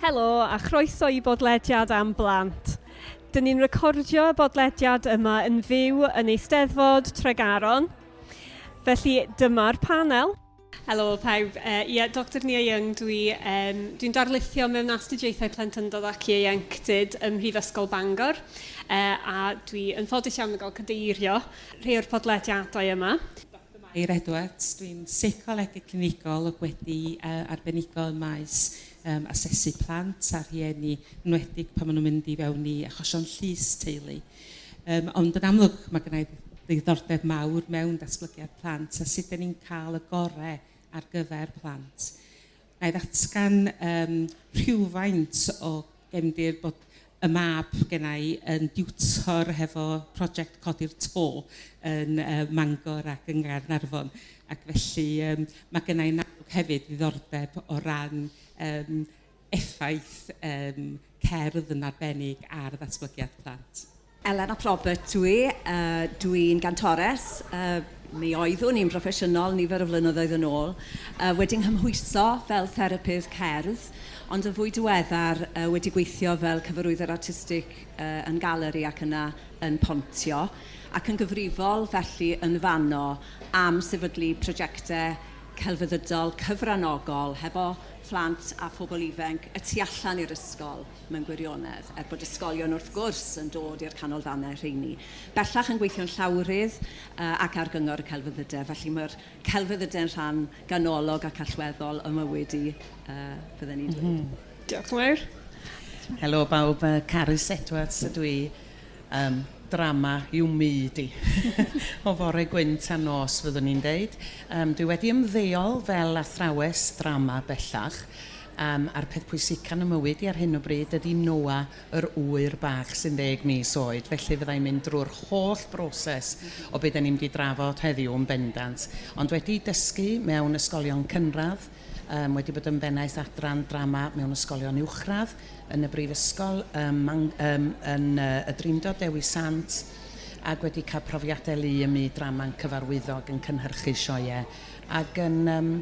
Helo a chroeso i bodlediad am blant. Dyn ni'n recordio y bodlediad yma yn fyw yn Eisteddfod Tregaron. Felly dyma'r panel. Helo pawb, Dr neu'n. Dwi'n darlithio mewn astudiaethau plentyndod ac ieuenctid ym Mhrifysgol Bangor. A dwi yn ffodus iawn yn cael cadeirio rhai o'r podlediadau yma. I'r Edwards, dwi'n seicoleg clinigol wedi arbenigol maes asesu plant a rhieni, enwedig pan maen nhw'n mynd i fewn i achosion llys teulu. Ond yn amlwg mae gennau ddiddordeb mawr mewn datblygiad plant a sut ni'n cael y gorau ar gyfer plant. Na i ddatgan rhywfaint o gefndir bod y mab gennau yn diwtor hefo prosiect codi'r to yn Bangor ac yng Nghaernarfon. Ac felly mae gennau nawr hefyd ddiddordeb o ran effaith cerdd yn arbennig ar ddatblygiad plant. Elena Probert dwi'n gantores. Mi oeddwn i'n broffesiynol nifer o flynyddoedd yn ôl. Wedi'n nghymhwyso fel therapydd cerdd, ond yn fwy diweddar wedi gweithio fel cyfarwyddwr artistig yn galeri ac yna yn Pontio, ac yn gyfrifol felly yn fanno am sefydlu prosiectau celfyddydol cyfranogol hefo phlant a phobl ifanc y tu allan i'r ysgol mewn gwirionedd, bod ysgolion wrth gwrs yn dod i'r canolfannau rheini. Bellach yn gweithio'n llawrydd ac ar gyngor y celfyddydau, felly mae'r celfyddydau'n rhan ganolog ac allweddol y mywyd i, fydden ni'n dweud. Diolch yn fawr. Helo bawb, Carys Edwards ydw i. Drama yw myd i. O fore gwynt a nos fyddwn ni'n deud. Dwi wedi ymddeol fel athrawes drama bellach. A'r peth pwysica yn y mywyd i ar hyn o bryd ydy Noa yr wyr bach sy'n 10 mis oed. Felly fyddai'n mynd drwy'r holl broses o beth ni'n mynd i drafod heddiw yn bendant. Ond wedi dysgu mewn ysgolion cynradd, wedi bod yn bennaeth adran drama mewn ysgolion uwchradd yn y Brifysgol yn y Drindod Dewi Sant, ac wedi cael profiadau lu ym myd drama'n cyfarwyddog yn cynhyrchu sioeau ac yn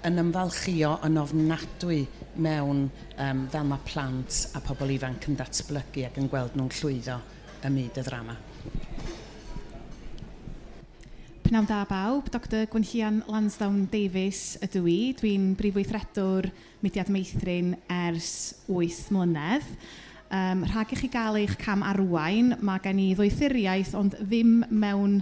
ymfalchio yn ofnadwy mewn fel mae plant a pobl ifanc yn datblygu ac yn gweld nhw'n llwyddo ym myd y ddrama. Pnawn da bawb, Dr Gwynhian Lansdowne Davies ydw i. Dwi'n brifweithredwr Mudiad Meithrin ers 8 mlynedd. Rhag i chi gael eich cam arwain, mae gen i ddoethuriaeth ond ddim mewn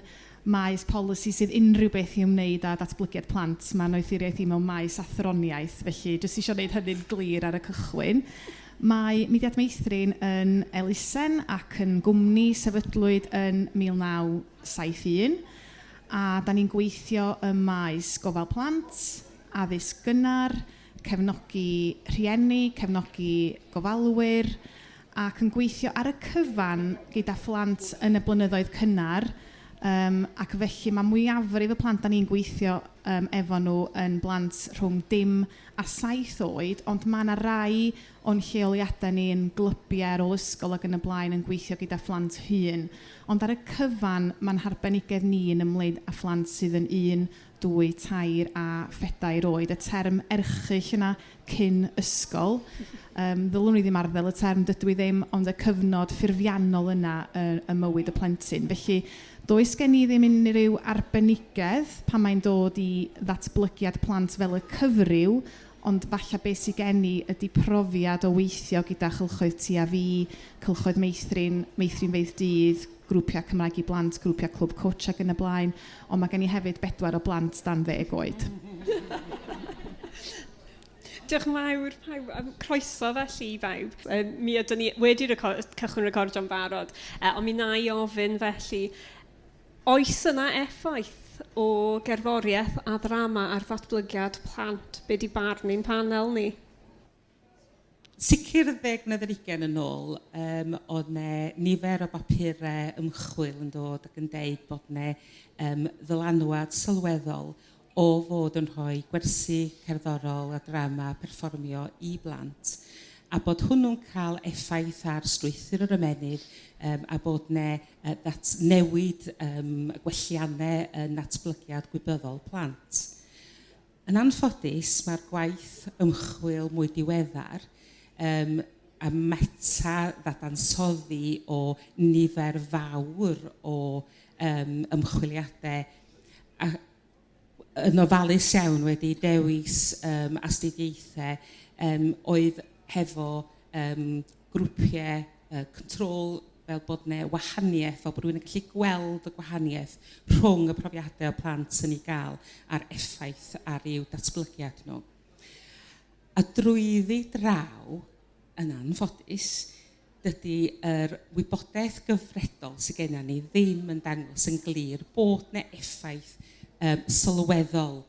maes polisi sydd unrhyw beth i ymwneud â datblygiad plant. Mae'n ddoethuriaeth i mewn maes athroniaeth, felly jyst eisiau gwneud hynny'n glir ar y cychwyn. Mae Mudiad Meithrin yn elusen ac yn gwmni sefydlwyd yn 1971. A da ni'n gweithio ym maes gofal plant, addysg gynnar, cefnogi rhieni, cefnogi gofalwyr, ac yn gweithio ar y cyfan gyda phlant yn y blynyddoedd cynnar, ac felly mae mwyafrif y plant da ni'n gweithio efo nhw yn blant rhwng 0 a 7 oed, ond mae yna rai o'n lleoliadau ni yn glybiau ar ôl ysgol ac yn y blaen yn gweithio gyda phlant hŷn. Ond ar y cyfan mae'n harbenigedd ni yn ymwneud â phlant sydd yn 1, 2, 3 a 4 oed. Y term erchyll yna cyn ysgol. Ddylwn ni ddim arddel y term dydw i ddim, ond y cyfnod ffurfiannol yna y mywyd y plentyn. Felly does gen i ddim unrhyw arbenigedd pan mae'n dod i ddatblygiad plant fel y cyfryw, ond falle beth sydd gen i ydy profiad o weithio gyda chylchoedd tu a fi, cylchoedd Meithrin, Meithrin Feidd Dydd, grwpiau Cymraeg i blant, grwpiau Clwb Coach ac yn y blaen, ond mae gen i hefyd 4 o blant dan 10 oed. Diolch yn fawr pawb. Croeso felly i bawb. Mi ydyn ni wedi cychwyn recordio'n barod, ond mi na i ofyn felly, oes yna effaith o gerddoriaeth a ddrama ar ddatblygiad plant? Be di barn ni'n panel ni? Sicr 10 mlynedd yn ôl, oedd nifer o bapurau ymchwil yn dod ac yn deud bod ddylanwad sylweddol o fod yn rhoi gwersi cerddorol a drama perfformio i blant, a bod hwnnw'n cael effaith ar strwythur yr ymennydd, a bod newid gwelliannau yn natblygiad gwybyddol plant. Yn anffodus, mae'r gwaith ymchwil mwy diweddar a meta ddadansoddi o nifer fawr o ymchwiliadau a yn ofalus iawn wedi dewis astudiaethau oedd hefo grwpiau control fel bod 'na wahaniaeth, fel bod rhywun yn gallu gweld y gwahaniaeth rhwng y profiadau o plant yn ei gael a'r effaith ar i'w datblygiad nhw. A drwyddi draw, yn anffodus, dydy yr wybodaeth gyfredol sydd gennym ni ddim yn dangos yn glir bod 'na effaith sylweddol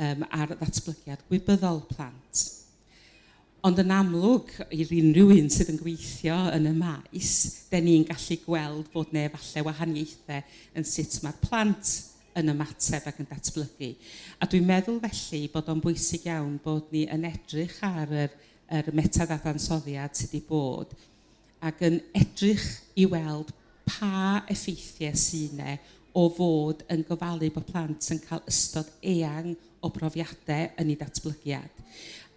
ar ddatblygiad gwybyddol plant. Ond yn amlwg, i'r unrhyw un sydd yn gweithio yn y maes, da ni'n gallu gweld bod 'na efallai wahaniaethau yn sut mae'r plant yn ymateb ac yn datblygu. A dwi'n meddwl felly bod o'n bwysig iawn bod ni yn edrych ar yr metadaddansoddiad sydd wedi bod ac yn edrych i weld pa effeithiau sydd 'na o fod yn gofalu bod plant yn cael ystod eang o brofiadau yn ei datblygiad.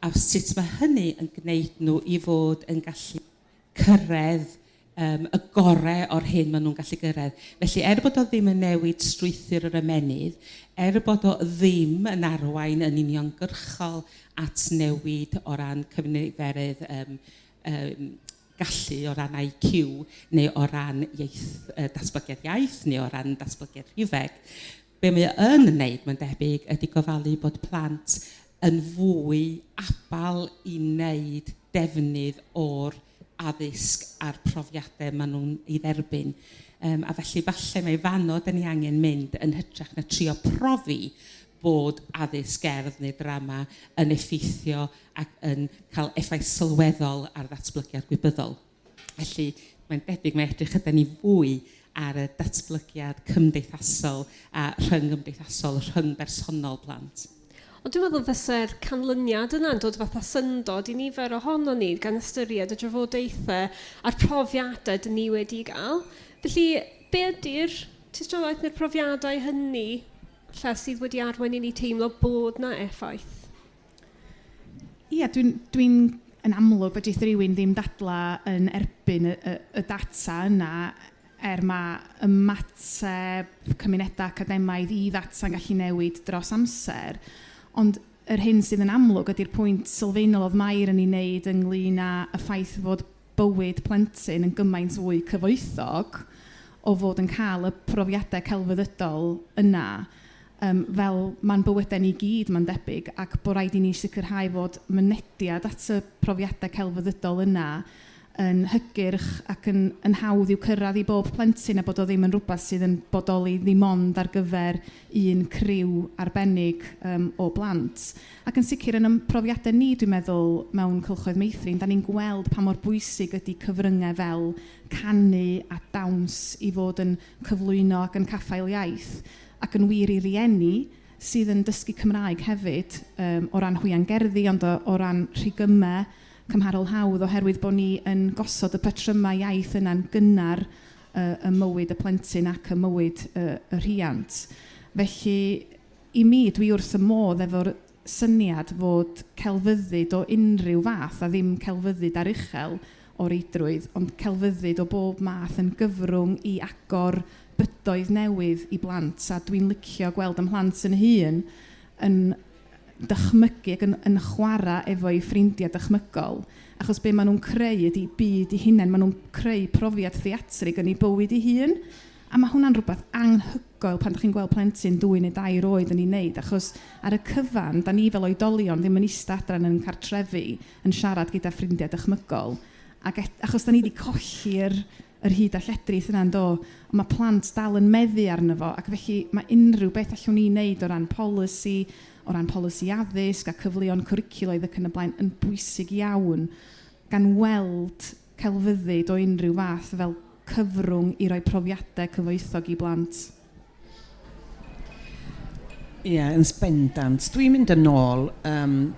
A sut mae hynny yn gwneud nhw i fod yn gallu cyrraedd y gorau o'r hyn maen nhw'n gallu gyrraedd. Felly, bod o ddim yn newid strwythur yr ymenydd, bod o ddim yn arwain yn uniongyrchol at newid o ran cyfniferydd gallu o ran IQ neu o ran datblygiad iaith neu o ran datblygiad rhifeg. Be mae yn wneud, mae'n debyg, ydy gofalu bod plant yn fwy abal i wneud defnydd o'r addysg a'r profiadau maen nhw'n ei dderbyn. A felly falle mae fanno dyn ni angen mynd yn hytrach na trio profi bod addysg gerdd neu drama yn effeithio ac yn cael effaith sylweddol ar ddatblygiad gwybyddol. Felly mae'n debyg mae edrych ydyn ni fwy ar y datblygiad cymdeithasol a rhyng-gymdeithasol, rhyng-bersonol plant. Ond dwi'n meddwl fysa'r canlyniad yna'n dod fatha syndod i nifer ohono ni gan ystyried y drafodaethau a'r profiadau dyn ni wedi gael. Felly, be ydy'r tystiolaeth neu'r profiadau hynny lle sydd wedi arwain i ni teimlo bod na effaith? Ie, dwi'n yn amlwg fedrith rhywun ddim dadla yn erbyn y data yna mae ymateb cymunedau academaidd i ddata'n gallu newid dros amser. Ond yr hyn sydd yn amlwg ydy'r pwynt sylfaenol oedd Mair yn ei wneud ynglyn â y ffaith fod bywyd plentyn yn gymaint fwy cyfoethog o fod yn cael y profiadau celfyddydol yna fel mae'n bywydau ni gyd mae'n debyg ac bod raid i ni sicrhau fod mynediad at y profiadau celfyddydol yna yn hygyrch ac yn hawdd i'w cyrraedd i bob plentyn a bod o ddim yn rhywbeth sydd yn bodoli ddim ond ar gyfer un criw arbennig o blant. Ac yn sicr yn profiadau ni dwi'n meddwl mewn cylchoedd Meithrin, da ni'n gweld pa mor bwysig ydy cyfryngau fel canu a dawns i fod yn cyflwyno ac yn caffael iaith ac yn wir i rieni sydd yn dysgu Cymraeg hefyd o ran hwiangerddi ond o ran rhigymau cymharol hawdd oherwydd bod ni yn gosod y patrymau iaith yna'n gynnar y mywyd y plentyn ac y mywyd y rhiant. Felly, i mi, dwi wrth y modd efo'r syniad fod celfyddyd o unrhyw fath a ddim celfyddyd ar uchel o reidrwydd, ond celfyddyd o bob math yn gyfrwng i agor bydoedd newydd i blant a dwi'n licio gweld ymhlant yn hun yn dychmygu ac yn chwarae efo'i ffrindiau dychmygol achos be maen nhw'n creu ydy byd i hunain, maen nhw'n creu profiad theatrig yn ei bywyd ei hun a mae hwnna'n rhywbeth anhygoel pan ydych chi'n gweld plentyn 2 neu 2 oed yn ei wneud achos ar y cyfan da ni fel oedolion ddim yn eistedd adran yn cartrefi yn siarad gyda ffrindiau dychmygol ac achos da ni wedi colli'r hyd a lledrith yna'n do ond mae plant dal yn meddu arno fo ac felly mae unrhyw beth allwn ni wneud o ran polisi addysg a cyfleon cwricwlaidd ac yn y blaen yn bwysig iawn gan weld celfyddyd o unrhyw fath fel cyfrwng i roi profiadau cyfoethog i blant. Ie, yn bendant. Dwi'n mynd yn ôl,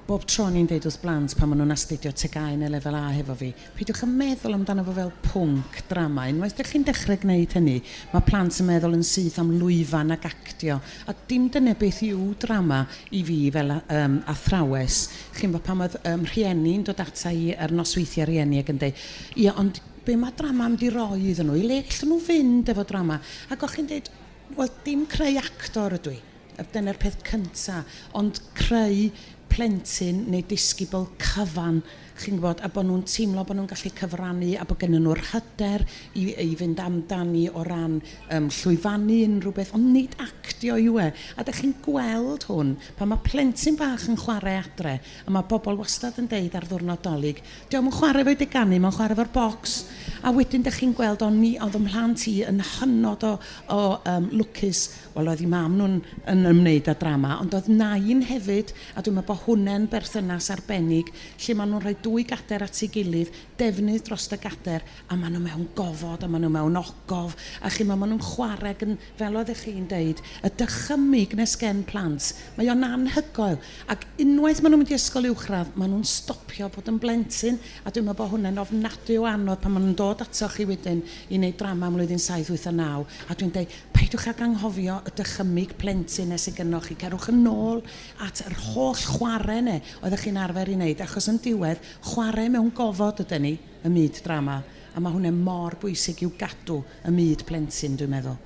bob tro ni'n deud wrth blant pan maen nhw'n astudio tegau neu lefel A hefo fi, peidiwch yn meddwl amdano fo fel pwnc drama. Unwaith ydych chi'n dechrau gwneud hynny, mae plant yn meddwl yn syth am lwyfan ag actio. A dim dyna beth yw drama i fi fel athrawes. Chi'n bod pan oedd rhieni'n dod ata i ar nosweithiau rhieni ac yn dweud, ie, ond be mae drama yn di roi iddyn nhw? I le gallen nhw fynd efo drama? Ac o'ch chi'n dweud, wel, dim creu actor ydw i. Dyna'r peth cynta, ond creu plentyn neu disgybl cyfan, chi'n gwybod, a bod nhw'n teimlo bod nhw'n gallu cyfrannu a bod gennyn nhw'r hyder i fynd amdani o ran llwyfannu unrhyw beth, ond nid actio yw e. A ydych chi'n gweld hwn, pan mae plentyn bach yn chwarae adre, a mae bobl wastad yn deud ar ddwrnod dolyg, diolch yn chwarae fo'i deganu, mae'n chwarae fo'r bocs, a wedyn ydych chi'n gweld oedd ymhlant i yn hynod o lwcus, wel oedd i mam nhw'n ymwneud â drama, ond oedd nain hefyd, a dwi'n meddwl bod hwnna'n berthynas arbennig, lle maen nhw'n rhoi 2 gader at ei gilydd, defnydd dros y gader, a maen nhw mewn gofod, a maen nhw mewn ogof, a chi maen nhw'n chwarae, fel oedd chi'n deud, y dychymyg nes gen plant, mae o'n anhygoel, ac unwaith maen nhw'n mynd i ysgol uwchradd, maen nhw'n stopio bod yn blentyn, a dwi'n meddwl bod hwnna'n ofnadwy o anodd pan maen nhw'n dod atoch chi wedyn i wneud drama mlwyddyn 7, 8 a 9, a dwi'n deud, paidwch ag anghofio y dychymyg plentyn nes i gynnoch chi, cerwch yn ôl at yr holl chwarae ne, oeddech chi'n arfer i wneud, achos yn diwedd, chwarae mewn gofod ydyn ni, y myd drama, a mae hwnna mor bwysig i'w gadw y myd plentyn, dwi'n meddwl.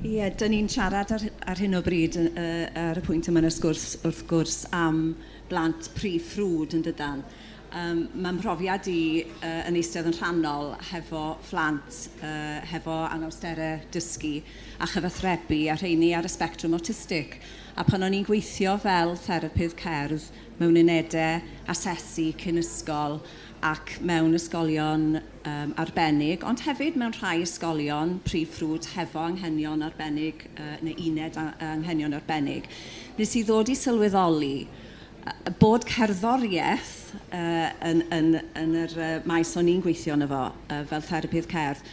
Ie, dyn ni'n siarad ar hyn o bryd ar y pwynt yma'n sgwrs wrth gwrs am blant prif ffrwd yn dydan. Mae'n mhrofiad i yn eistedd yn rhannol hefo phlant, hefo anawsterau dysgu a chyfathrebu a rheini ar y spectrwm autistig. A pan o'n i'n gweithio fel therapydd cerdd mewn unedau asesu cyn ysgol ac mewn ysgolion arbennig, ond hefyd mewn rhai ysgolion prif ffrwd hefo anghenion arbennig neu uned anghenion arbennig, nes i ddod i sylweddoli bod cerddoriaeth yn yr maes o'n i'n gweithio yno fo fel therapydd cerdd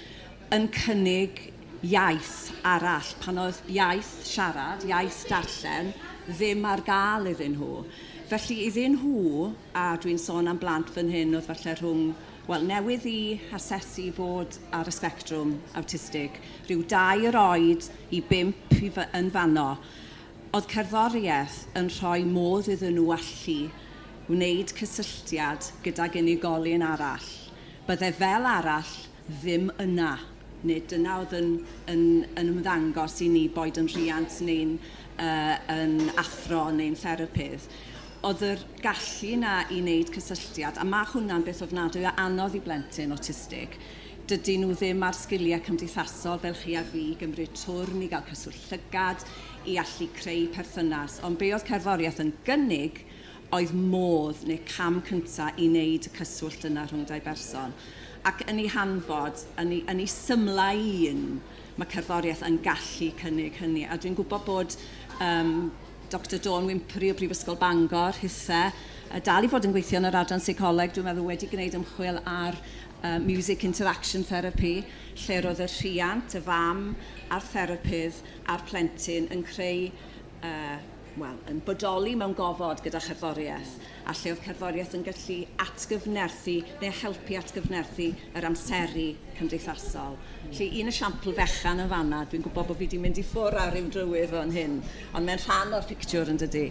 yn cynnig iaith arall, pan oedd iaith siarad, iaith darllen, ddim ar gael iddyn nhw. Felly iddyn nhw, a dwi'n sôn am blant fan hyn oedd falle rhwng, wel, newydd i hasesu fod ar y spectrwm autistig, rhyw 2 oed i 5 yn fanno, oedd cerddoriaeth yn rhoi modd iddyn nhw allu wneud cysylltiad gydag unigolyn arall. Bydde fel arall ddim yna. Neu dyna oedd yn ymddangos i ni boed yn rhiant neu'n yn athro neu'n therapydd. Oedd yr gallu yna i wneud cysylltiad, a mae hwnna'n beth ofnadwy o anodd i blentyn autistig. Dydy nhw ddim ar sgiliau cymdeithasol fel chi a fi, gymryd twrn i gael cyswllt llygad, i allu creu perthynas. Ond be oedd cerddoriaeth yn gynnig oedd modd neu cam cyntaf i wneud y cyswllt yna rhwng 2 berson. Ac yn ei hanfod, yn ei symlau mae cerddoriaeth yn gallu cynnig hynny. A dwi'n gwybod bod Dr Dawn Humphreys o Prifysgol Bangor, hithe, dal i fod yn gweithio yn yr adran seicoleg, dwi'n meddwl wedi gwneud ymchwil ar music interaction therapy, lle roedd y rhiant, y fam, a'r therapydd, a'r plentyn yn creu, yn bodoli mewn gofod gyda cherddoriaeth, a lle oedd cerddoriaeth yn gallu atgyfnerthu neu helpu atgyfnerthu yr amseru cymdeithasol. Lle un esiampl fechan yn fanna, dwi'n gwybod bod fi wedi mynd i ffwrdd ar ryw drywydd o'n hyn, ond mae'n rhan o'r pictiwr yn dydy.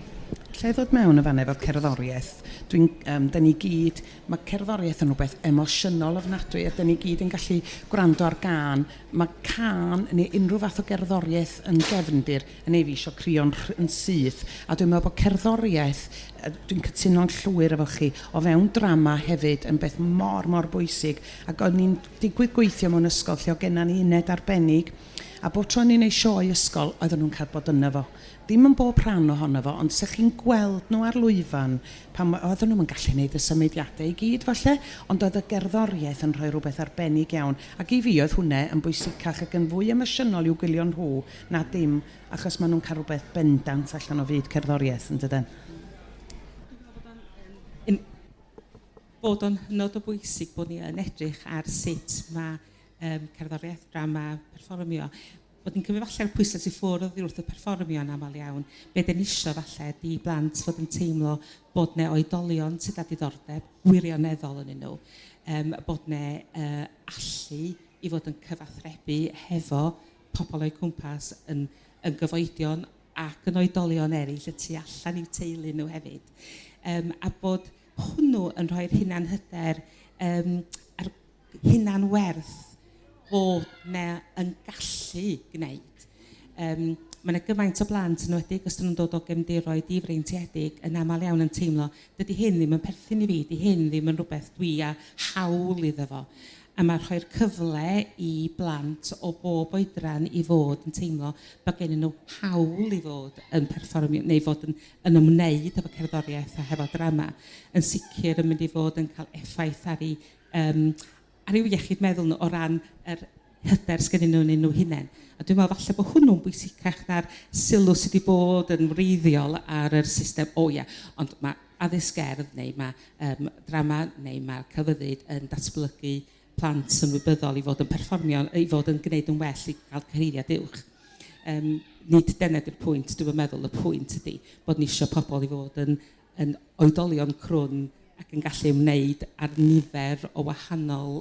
Lle ddod mewn y fan efo cerddoriaeth, da ni gyd, mae cerddoriaeth yn rhywbeth emosiynol ofnadwy, a da ni gyd yn gallu gwrando ar gân. Mae cân neu unrhyw fath o gerddoriaeth yn gefndir yn ei fi isio crio'n yn syth, a dwi'n meddwl bod cerddoriaeth, dwi'n cytuno'n llwyr efo chi, o fewn drama hefyd yn beth mor bwysig, ac o'n ni'n digwydd gweithio mewn ysgol lle o gennym ni uned arbennig, a bod tro ni'n ei sioe ysgol, oedden nhw'n cael bod yno fo. Dim yn bob rhan ohono fo, ond sech chi'n gweld nhw ar lwyfan, pan oedden nhw'n gallu gwneud y symudiadau i gyd falle, ond oedd y gerddoriaeth yn rhoi rhywbeth arbennig iawn. Ac i fi oedd hwnna yn bwysicach ac yn fwy emosiynol i'w gwylio nhw na dim, achos maen nhw'n cael rhywbeth bendant allan o fyd cerddoriaeth yn dydyn. Bod o'n hynod o bwysig bod ni yn edrych ar sut mae cerddoriaeth drama perfformio. bod ni'n cymryd falle'r pwysles i ffwrdd wrth y perfformio'n amal iawn. Be dyn isio falle di blant fod yn teimlo bod 'na oedolion sydd â diddordeb wirioneddol yn nhw. Bod 'na allu i fod yn cyfathrebu hefo pobl o'i cwmpas yn gyfoedion ac yn oedolion eraill y tu allan i'w teulu nhw hefyd. A bod hwnnw yn rhoi'r hunan hyder a'r hunan werth bod 'na yn gallu gwneud. Mae 'na gymaint o blant yn enwedig os 'dyn nhw'n dod o gefndiroedd difreintiedig yn amal iawn yn teimlo dydy hyn ddim yn perthyn i fi, dydy hyn ddim yn rhywbeth dwi â hawl iddo fo. A mae rhoi'r cyfle i blant o bob oedran i fod yn teimlo bod gennyn nhw hawl i fod yn perfformio neu fod yn ymwneud efo cerddoriaeth a hefo drama yn sicr yn mynd i fod yn cael effaith ar i'w iechyd meddwl nhw o ran yr hyder sgennyn nhw yn nhw hunain. A dwi'n meddwl falle bod hwnnw'n bwysicach na'r sylw sydd wedi bod yn wreiddiol ar yr system ond mae addysg gerdd neu mae drama neu mae'r celfyddyd yn datblygu plant yn wybyddol i fod yn perfformio, i fod yn gwneud yn well i gael cyhreiriad uwch. Nid dyna di'r pwynt, dwi'n meddwl y pwynt ydy bod ni eisiau pobl i fod yn oedolion crwn ac yn gallu ymwneud ar nifer o wahanol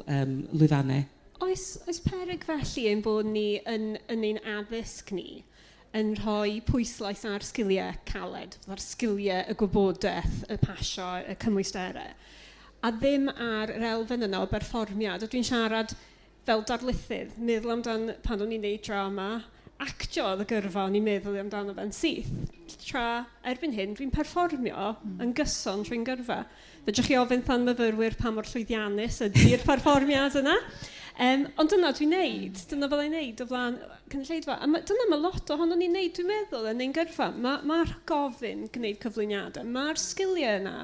lwyfannau. Oes peryg felly ein bod ni yn ein addysg ni yn rhoi pwyslais ar sgiliau caled, ar sgiliau y gwybodaeth, y pasio, y cymwysterau, a ddim ar yr elfen yna o berfformiad. A dwi'n siarad fel darlithydd, meddwl amdan pan o'n i'n neud drama, actio oedd y gyrfa o'n i'n meddwl amdano fe'n syth. Tra erbyn hyn, dwi'n perfformio yn gyson trwy'n gyrfa. Fedrwch chi ofyn than myfyrwyr pa mor llwyddiannus ydy'r perfformiad yna. Ond dyna dwi'n neud, dyna fel i'n neud o flaen cynulleidfa. Dyna mae lot ohono ni'n neud, dwi'n meddwl, yn ein gyrfa. Mae'r gofyn gwneud cyflwyniadau, mae'r sgiliau yna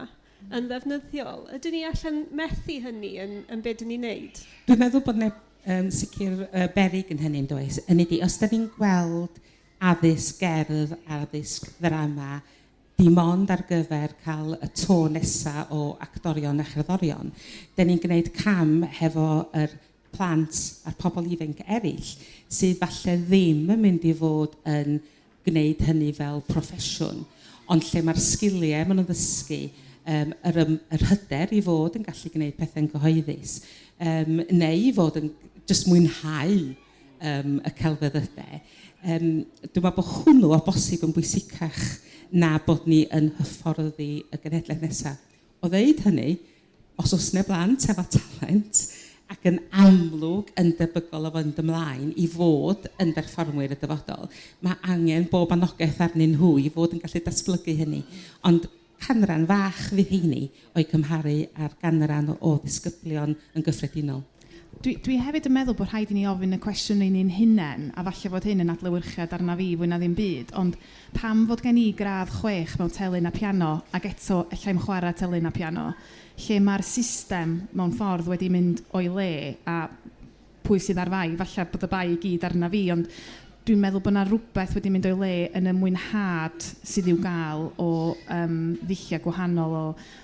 yn ddefnyddiol. Ydyn ni allan methu hynny yn beth dyn ni'n neud? Dwi'n meddwl bod yna sicr beryg yn hynny'n does. Yn ydy, os da ni'n gweld addysg gerdd, addysg ddrama, dim ond ar gyfer cael y to nesaf o actorion a cherddorion, da ni'n gwneud cam hefo yr plant a'r pobl ifanc eraill sydd falle ddim yn mynd i fod yn gwneud hynny fel proffesiwn, ond lle mae'r sgiliau maen nhw'n ddysgu, yr hyder i fod yn gallu gwneud pethau'n gyhoeddus, neu i fod yn just mwynhau y celfyddydau. Dwi'n meddwl bod hwnnw o bosib yn bwysicach na bod ni yn hyfforddi y genhedlaeth nesaf. O ddeud hynny, os oes yna blant efo talent ac yn amlwg yn debygol o fynd ymlaen i fod yn berfformwyr y dyfodol, mae angen bob anogaeth arnyn nhw i fod yn gallu datblygu hynny. Ond canran fach fydd heini o'i cymharu ar ganran o ddisgyblion yn gyffredinol. Dwi hefyd yn meddwl bod rhaid i ni ofyn y cwestiwn ni'n hunain, a falle fod hyn yn adlewyrchiad arna fi fwy na ddim byd, ond pam fod gen i gradd 6 mewn telyn a piano ac eto allai'm chwarae telyn a piano, lle mae'r system mewn ffordd wedi mynd o'i le a pwy sydd ar fai, falle bod y bai i gyd arna fi, ond dwi'n meddwl bod yna rhywbeth wedi mynd o'i le yn y mwynhad sydd i'w gael o ddulliau gwahanol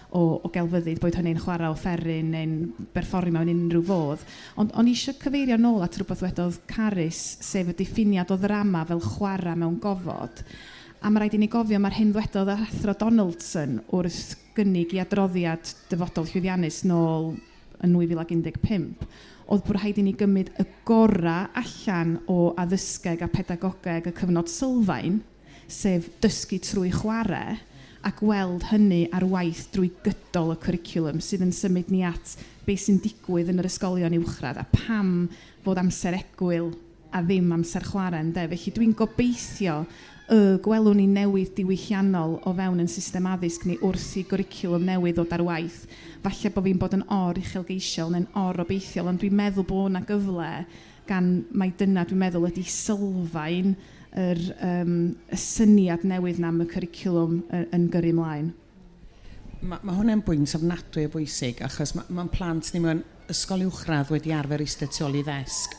o gelfyddyd, boed hynny'n chwarae offeryn neu'n berfformio mewn unrhyw fodd. Ond o'n i eisiau cyfeirio nôl at rhywbeth wedodd Carys, sef y diffiniad o ddrama fel chwarae mewn gofod. A mae rhaid i ni gofio mae'r hyn ddwedodd Athro Donaldson wrth gynnig i adroddiad dyfodol llwyddiannus nôl yn 2015, oedd bod rhaid i ni gymryd y gorau allan o addysgeg a pedagogeg y cyfnod sylfaen, sef dysgu trwy chwarae, a gweld hynny ar waith drwy gydol y cwricwlwm sydd yn symud ni at beth sy'n digwydd yn yr ysgolion uwchradd a pam fod amser egwyl a ddim amser chwarae ynde. Felly dwi'n gobeithio gwelwn ni newydd diwylliannol o fewn yn system addysg ni wrth i gwricwlwm newydd ddod ar waith. Falle bod fi'n bod yn or uchelgeisiol neu'n or obeithiol, ond dwi'n meddwl bod yna gyfle gan mai dyna dwi'n meddwl ydy sylfaen y syniad newydd na am y cwricwlwm yn gyrru mlaen. Mae hwnna'n bwynt ofnadwy o bwysig, achos mae'n plant ni mewn ysgol uwchradd wedi arfer eistedd tu ôl i ddesg.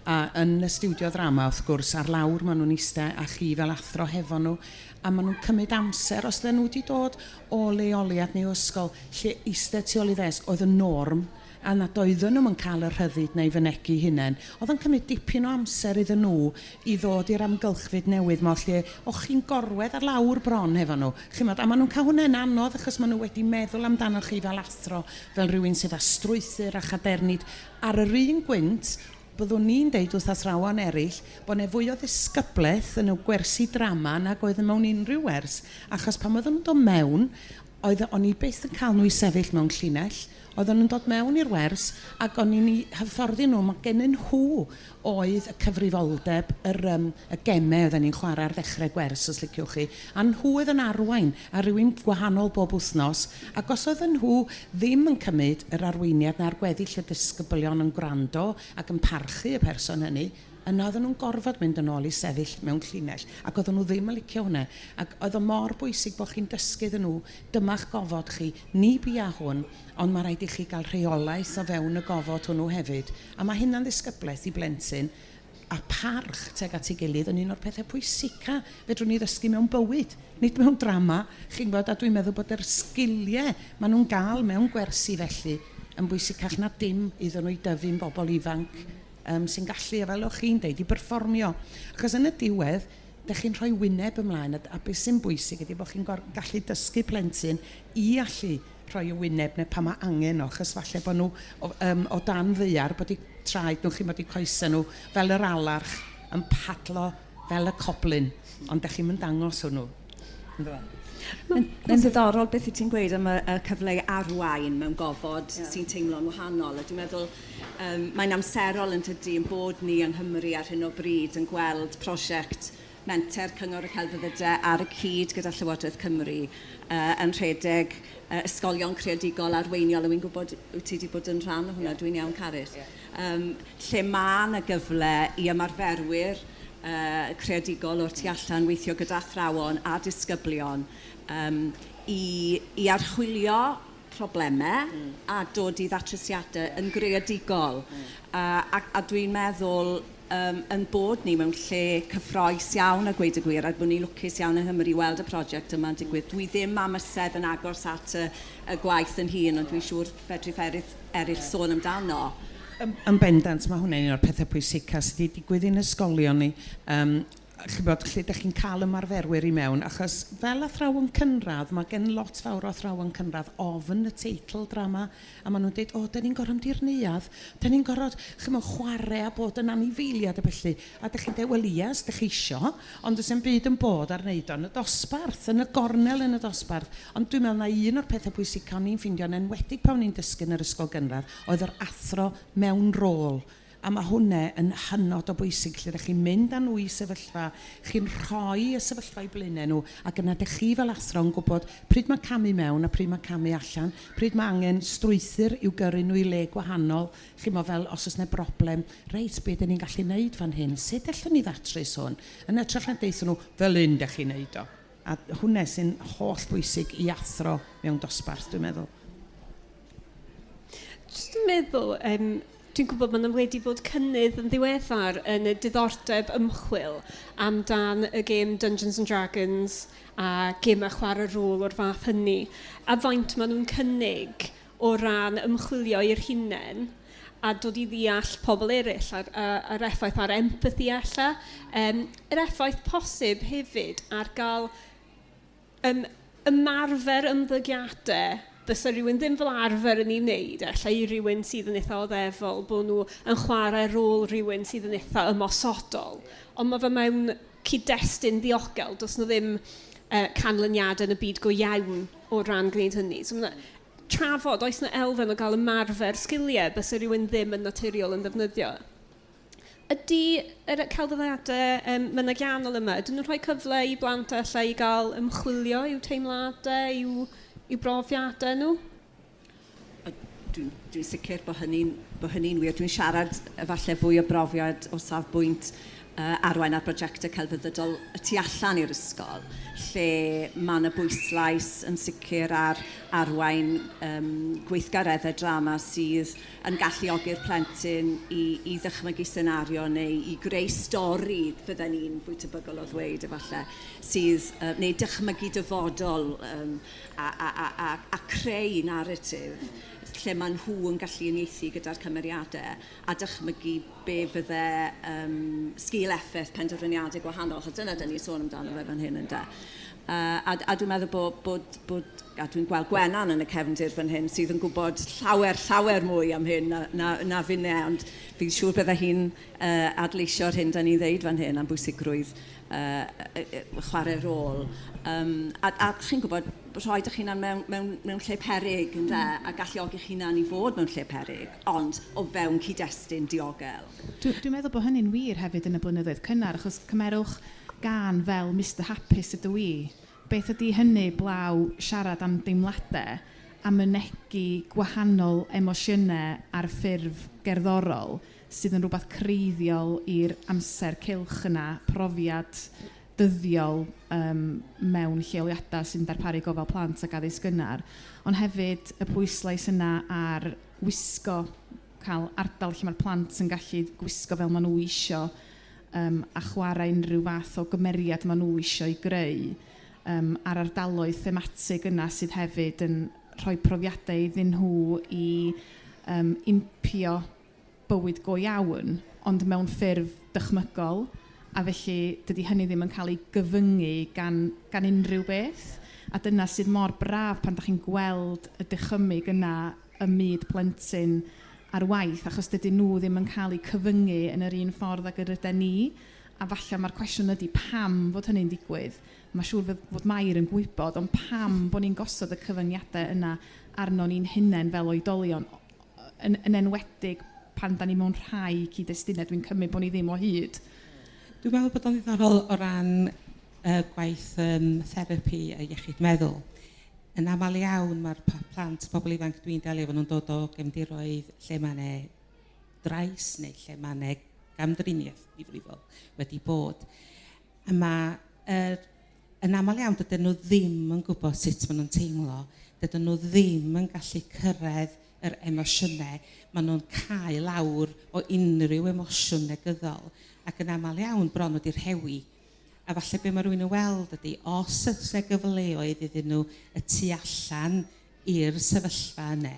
A yn y stiwdio ddrama, wrth gwrs, ar lawr maen nhw'n eistedd a chi fel athro hefo nhw, a maen nhw'n cymryd amser os ydyn nhw wedi dod o leoliad neu ysgol lle eistedd tu ôl i ddesg oedd y norm, a nad oedden nhw'n cael y rhyddid neu fynegu hunain. Oedd yn cymryd dipyn o amser iddyn nhw i ddod i'r amgylchfyd newydd mo lle o'ch chi'n gorwedd ar lawr bron hefo nhw. A maen nhw'n cael hwnna'n anodd achos maen nhw wedi meddwl amdano chi fel athro, fel rhywun sydd â strwythyr a chadernid. Ar yr un gwynt, byddwn ni'n deud wrth athrawon eraill bod ne fwy o ddisgyblaeth yn y gwersi drama nag oedd mewn unrhyw wers, achos pan oedden nhw'n dod mewn, o'n i byth yn cael nhw i sefyll mewn llinell, oedden nhw'n dod mewn i'r wers ac o'n i'n hyfforddi nhw, mae gennyn nhw oedd y cyfrifoldeb, y gemau oedden ni'n chwarae ar ddechrau gwers, os liciwch chi, a nhw oedd yn arwain a rhywun gwahanol bob wythnos, ac os oedden nhw ddim yn cymryd yr arweiniad na'r gweddill y disgyblion yn gwrando ac yn parchu y person hynny, yna oedden nhw'n gorfod mynd yn ôl i sefyll mewn llinell ac oedden nhw ddim yn licio hwnna ac oedd o mor bwysig bod chi'n dysgu iddyn nhw dyma'ch gofod chi, ni bia hwn ond mae rhaid i chi gael rheolaeth o fewn y gofod hwnnw hefyd a mae hynna'n ddisgyblaeth i blentyn a parch teg at ei gilydd yn un o'r pethau pwysica fedrwn ni ddysgu mewn bywyd nid mewn drama chi'n gwybod a dwi'n meddwl bod yr sgiliau maen nhw'n gael mewn gwersi felly yn bwysicach na dim iddyn nhw i dyfu'n bobl ifanc sy'n gallu, fel o'ch chi'n deud, i berfformio. Achos yn y diwedd, ydych chi'n rhoi wyneb ymlaen, a beth sy'n bwysig ydy bod chi'n gallu dysgu plentyn i allu rhoi y wyneb neu pa mae angen o, achos falle bod nhw o dan ddaear, bod eu traed nhw, chi'n bod eu coesau nhw, fel yr alarch, yn padlo fel y coblyn, ond ydych chi'n mynd dangos hwnnw. Mae'n ddiddorol beth i ti'n gweud am y cyfle i arwain mewn gofod sy'n teimlo'n wahanol. Dwi'n meddwl mae'n amserol yn tydi yn bod ni yng Nghymru ar hyn o bryd yn gweld prosiect menter Cyngor y Celfyddydau ar y cyd gyda Llywodraeth Cymru yn rhedeg ysgolion creadigol arweiniol a wy'n gwybod wyt ti wedi bod yn rhan o hwnna, dwi'n iawn Carys. Lle mae yna gyfle i ymarferwyr creadigol o'r tu allan weithio gyda athrawon a disgyblion i archwilio problemau a dod i ddatrysiadau yn greadigol a dwi'n meddwl yn bod ni mewn lle cyffroes iawn a gweud y gwir a bod ni'n lwcus iawn yng Nghymru i weld y prosiect yma'n digwydd. Dwi ddim am ysedd yn agos at y gwaith yn hun ond dwi'n siŵr fedrith eraill sôn amdano. Yn bendant, mae hwnna'n un o'r pethau pwysica sydd wedi digwydd i'n ysgolion ni. Chybod, lle ydych chi'n cael ymarferwyr i mewn, achos fel athrawon cynradd, mae gen lot fawr o athrawon cynradd ofn y teitl drama, a maen nhw'n dweud, da ni'n gorfod ymdirneuad, da ni'n gorfod chwarae a bod yn anifeiliad y bellu, a ydych chi'n dweud, wel ia, os ydych chi isio, ond ys yn byd yn bod ar wneud o'n y dosbarth, yn y gornel yn y dosbarth, ond dwi'n meddwl na un o'r pethau pwysicaf ni'n ffeindio'n enwedig pan ni'n dysgu yn yr ysgol gynradd, oedd yr athro mewn rôl. A mae hwnna yn hynod o bwysig lle ydych chi'n mynd â nhw i sefyllfa, chi'n rhoi y sefyllfa i blaenau nhw ac yna ydych chi fel athro yn gwybod pryd mae camu mewn a pryd mae camu allan, pryd mae angen strwythyr i'w gyrru nhw i le gwahanol, chi'n meddwl fel os oes yna broblem, reit, beth ydyn ni'n gallu wneud fan hyn, sut allwn ni ddatrys hwn, yn ytrach na deithio nhw fel un ydych chi'n wneud o. A hwnna sy'n holl bwysig i athro mewn dosbarth, dwi'n meddwl. Jyst yn meddwl, dwi'n gwybod ma'n wedi bod cynnydd yn ddiweddar yn y diddordeb ymchwil amdan y gêm Dungeons and Dragons a gemau chwarae rôl o'r fath hynny. A faint maen nhw'n cynnig o ran ymchwilio i'r hunain a dod i ddeall pobl eraill a'r effaith ar empathi ella. Yr effaith posib hefyd ar gael ymarfer ymddygiadau bysa rhywun ddim fel arfer yn ei wneud, ella i rhywun sydd yn eitha o ddefol, bod nhw yn chwarae rôl rhywun sydd yn eitha ymosodol. Ond mae fe mewn cyd-destun ddiogel, does nhw ddim canlyniadau yn y byd go iawn o ran gwneud hynny. So trafod, oes yna elfen o gael ymarfer sgiliau bysa rhywun ddim yn naturiol yn ddefnyddio. Ydy yr celfyddydau mynygiannol yma, ydyn nhw'n rhoi cyfle i blant ella i gael ymchwilio i'w teimladau, i'w brofiadau nhw? Dwi'n sicr bod hynny'n wir. Dwi'n siarad efallai fwy o brofiad o safbwynt arwain ar brosiectau celfyddydol y tu allan i'r ysgol, lle mae yna bwyslais yn sicr ar arwain gweithgareddau drama sydd yn galluogi'r plentyn i ddychmygu senario neu i greu stori, fydden ni'n fwy tebygol o ddweud efallai, sydd neu dychmygu dyfodol a creu narratif lle mae nhw yn gallu uniaethu gyda'r cymeriadau a dychmygu be fydde sgil effaith penderfyniadau gwahanol, achos dyna dyn ni sôn amdano fe fan hyn ynde. A dwi'n meddwl bod a dwi'n gweld Gwenan yn y cefndir fan hyn sydd yn gwybod llawer mwy am hyn na finne, ond fi'n siŵr bydde hi'n adleisio'r hyn da ni'n ddeud fan hyn am bwysigrwydd chwarae rôl. A chi'n gwybod, rhoed eich hunan mewn lle peryg ynde, a galluogi eich hunan i fod mewn lle peryg, ond o fewn cyd-destun diogel. Dwi'n meddwl bod hynny'n wir hefyd yn y blynyddoedd cynnar, achos cymerwch gan fel Mr Hapus ydw i. Beth ydy hynny blaw siarad am deimladau a mynegu gwahanol emosiynau ar ffurf gerddorol sydd yn rhywbeth creiddiol i'r amser cylch yna, profiad dyddiol mewn lleoliadau sy'n darparu gofal plant ac addysg gynnar, ond hefyd y pwyslais yna ar wisgo, cael ardal lle mae'r plant yn gallu gwisgo fel maen nhw isio a chwarae unrhyw fath o gymeriad maen nhw isio i greu a'r ardaloedd thematig yna sydd hefyd yn rhoi profiadau iddyn nhw i impio bywyd go iawn, ond mewn ffurf dychmygol, a felly dydy hynny ddim yn cael ei gyfyngu gan unrhyw beth. A dyna sydd mor braf pan da chi'n gweld y dychymyg yna y myd plentyn ar waith, achos dydyn nhw ddim yn cael eu cyfyngu yn yr un ffordd ag yr ydyn ni. A falle mae'r cwestiwn ydy pam fod hynny'n digwydd. Mae siŵr fod Mair yn gwybod, ond pam bod ni'n gosod y cyfyngiadau yna arno ni'n hunain fel oedolion, yn enwedig pan da ni mewn rhai cyd-destunau, dwi'n cymryd bod ni ddim o hyd. Dwi'n meddwl bod o'n ddiddorol o ran gwaith therapi a iechyd meddwl. Yn aml iawn mae'r plant, pobl ifanc dwi'n delio efo nhw'n dod o gefndiroedd lle mae yna drais neu lle mae yna gamdriniaeth difrifol wedi bod. A yn aml iawn dydyn nhw ddim yn gwybod sut maen nhw'n teimlo, dydyn nhw ddim yn gallu cyrraedd yr emosiynau, maen nhw'n cael lawr o unrhyw emosiwn negyddol, ac yn aml iawn bron wedi'r rhewi. A falle be mae rhywun yn weld ydy, os ys y gyfleoedd iddyn nhw y tu allan i'r sefyllfa yna,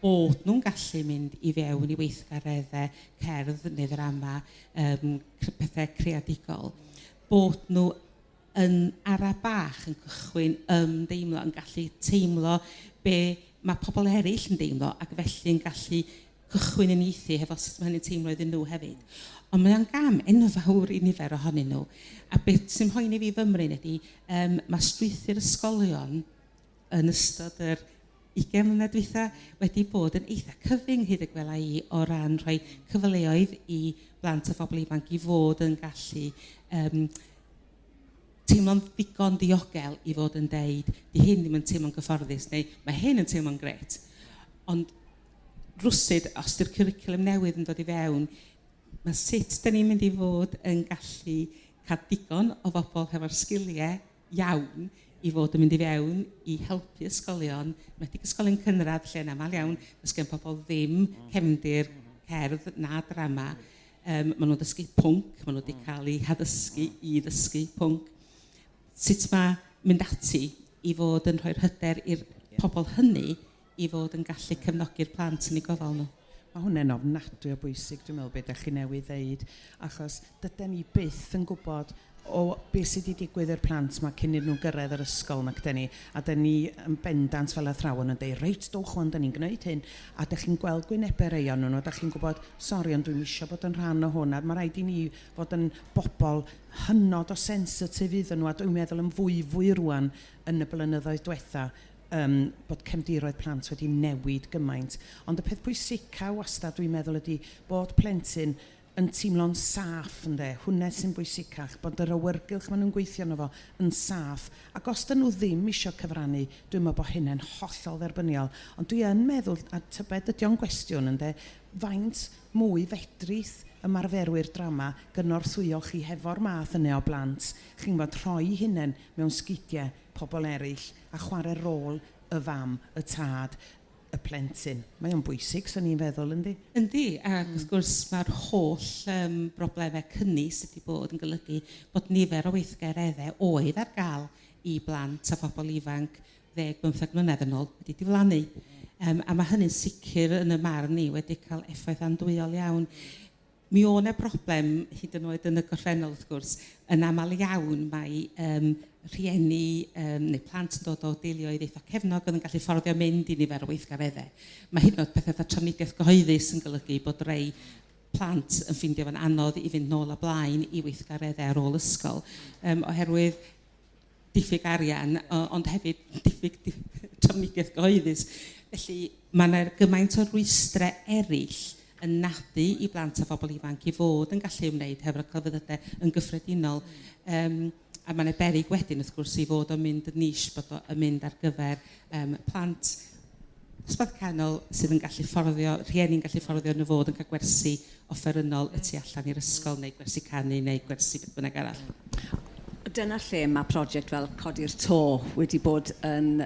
bod nhw'n gallu mynd i fewn i weithgareddau, cerdd neu ddrama, pethau creadigol, bod nhw yn ara bach yn cychwyn ymdeimlo, yn gallu teimlo be mae pobl eraill yn deimlo, ac felly yn gallu cychwyn yn eithu hefo sut mae hynny'n teimlo iddyn nhw hefyd. Ond mae'n gam enfawr i nifer ohonyn nhw. A beth sy'n poeni fi fymryn ydy, mae strwythur ysgolion yn ystod yr 20 mlynedd dwytha wedi bod yn eitha cyfyng hyd y gwela i o ran rhoi cyfleoedd i blant a phobl ifanc i fod yn gallu teimlo'n ddigon diogel i fod yn deud, di hyn ddim yn teimlo'n gyfforddus, neu mae hyn yn teimlo'n gret. Ond rwsyd, os ydy'r cwricwlwm newydd yn dod i fewn, mae sut dyn ni'n mynd i fod yn gallu cael digon o bobl hefo'r sgiliau iawn i fod yn mynd i fewn i helpu ysgolion, wedi ysgolion cynradd lle yn aml iawn, dys gen pobl ddim cefndir cerdd na drama. Maen nhw'n dysgu pwnc, maen nhw wedi cael eu haddysgu i ddysgu pwnc. Sut mae mynd ati i fod yn rhoi'r hyder i'r pobl hynny i fod yn gallu cefnogi'r plant yn eu gofal nhw. Mae hwnna'n ofnadwy o bwysig, dwi'n meddwl beth ydych chi newydd ddeud, achos dydyn ni byth yn gwybod o beth sydd wedi digwydd i'r plant mae cyn iddyn nhw gyrraedd yr ysgol nac dyn ni, a dyn ni yn bendant fel athrawon yn dweud, reit, dowch o'n dyn ni'n gwneud hyn, a dych chi'n gweld gwynebau rei o'n nhw, a dych chi'n gwybod, sori, ond dwi'n eisiau bod yn rhan o hwn, a mae rhaid i ni fod yn bobl hynod o sensitif iddyn nhw, a dwi'n meddwl yn fwy rwan yn y blynyddoedd diwetha, bod cefndiroedd plant wedi newid gymaint. Ond y peth pwysica wastad dwi'n meddwl ydy bod plentyn yn teimlo'n saff ynde, hwnna sy'n bwysicach, bod yr awyrgylch maen nhw'n gweithio yno fo yn saff. Ac os dyn nhw ddim eisiau cyfrannu, dwi'n meddwl bod hynny'n hollol dderbyniol. Ond dwi yn meddwl, a tybed ydy o'n gwestiwn ynde, faint mwy fedrith ymarferwyr drama gynorthwyo chi hefo'r math yna o blant. Chi'n bod rhoi hunain mewn sgidiau pobl eraill a chwarae rôl y fam, y tad, y plentyn. Mae o'n bwysig, so ni'n feddwl, yndi? Yndi, ac wrth gwrs mae'r holl broblemau cynnus wedi bod yn golygu bod nifer o weithgareddau oedd ar gael i blant a phobl ifanc 10-15 mlynedd yn ôl wedi diflannu. A mae hynny'n sicr yn y marn ni wedi cael effaith andwyol iawn. Mi o'n e broblem hyd yn oed yn y gorffennol wrth gwrs, yn aml iawn mae rhieni neu plant yn dod o deuluoedd eitha cefnog oedd yn gallu fforddio mynd i nifer o weithgareddau. Mae hyd yn oed pethau trafnidiaeth gyhoeddus yn golygu bod rei plant yn ffindio fo'n anodd i fynd nôl a blaen i weithgareddau ar ôl ysgol, oherwydd diffyg arian, ond hefyd diffyg trafnidiaeth gyhoeddus. Felly mae yna gymaint o rwystrau eraill yn nadu i blant a phobl ifanc i fod yn gallu ymwneud hefo'r celfyddydau yn gyffredinol. A mae yna beryg wedyn wrth gwrs i fod o'n mynd yn nis bod o'n mynd ar gyfer plant ysbeth canol sydd yn gallu fforddio, rhieni'n gallu fforddio yn y fod yn cael gwersi offerynnol y tu allan i'r ysgol neu gwersi canu neu gwersi beth bynnag arall. Dyna lle mae prosiect fel Codi'r To wedi bod yn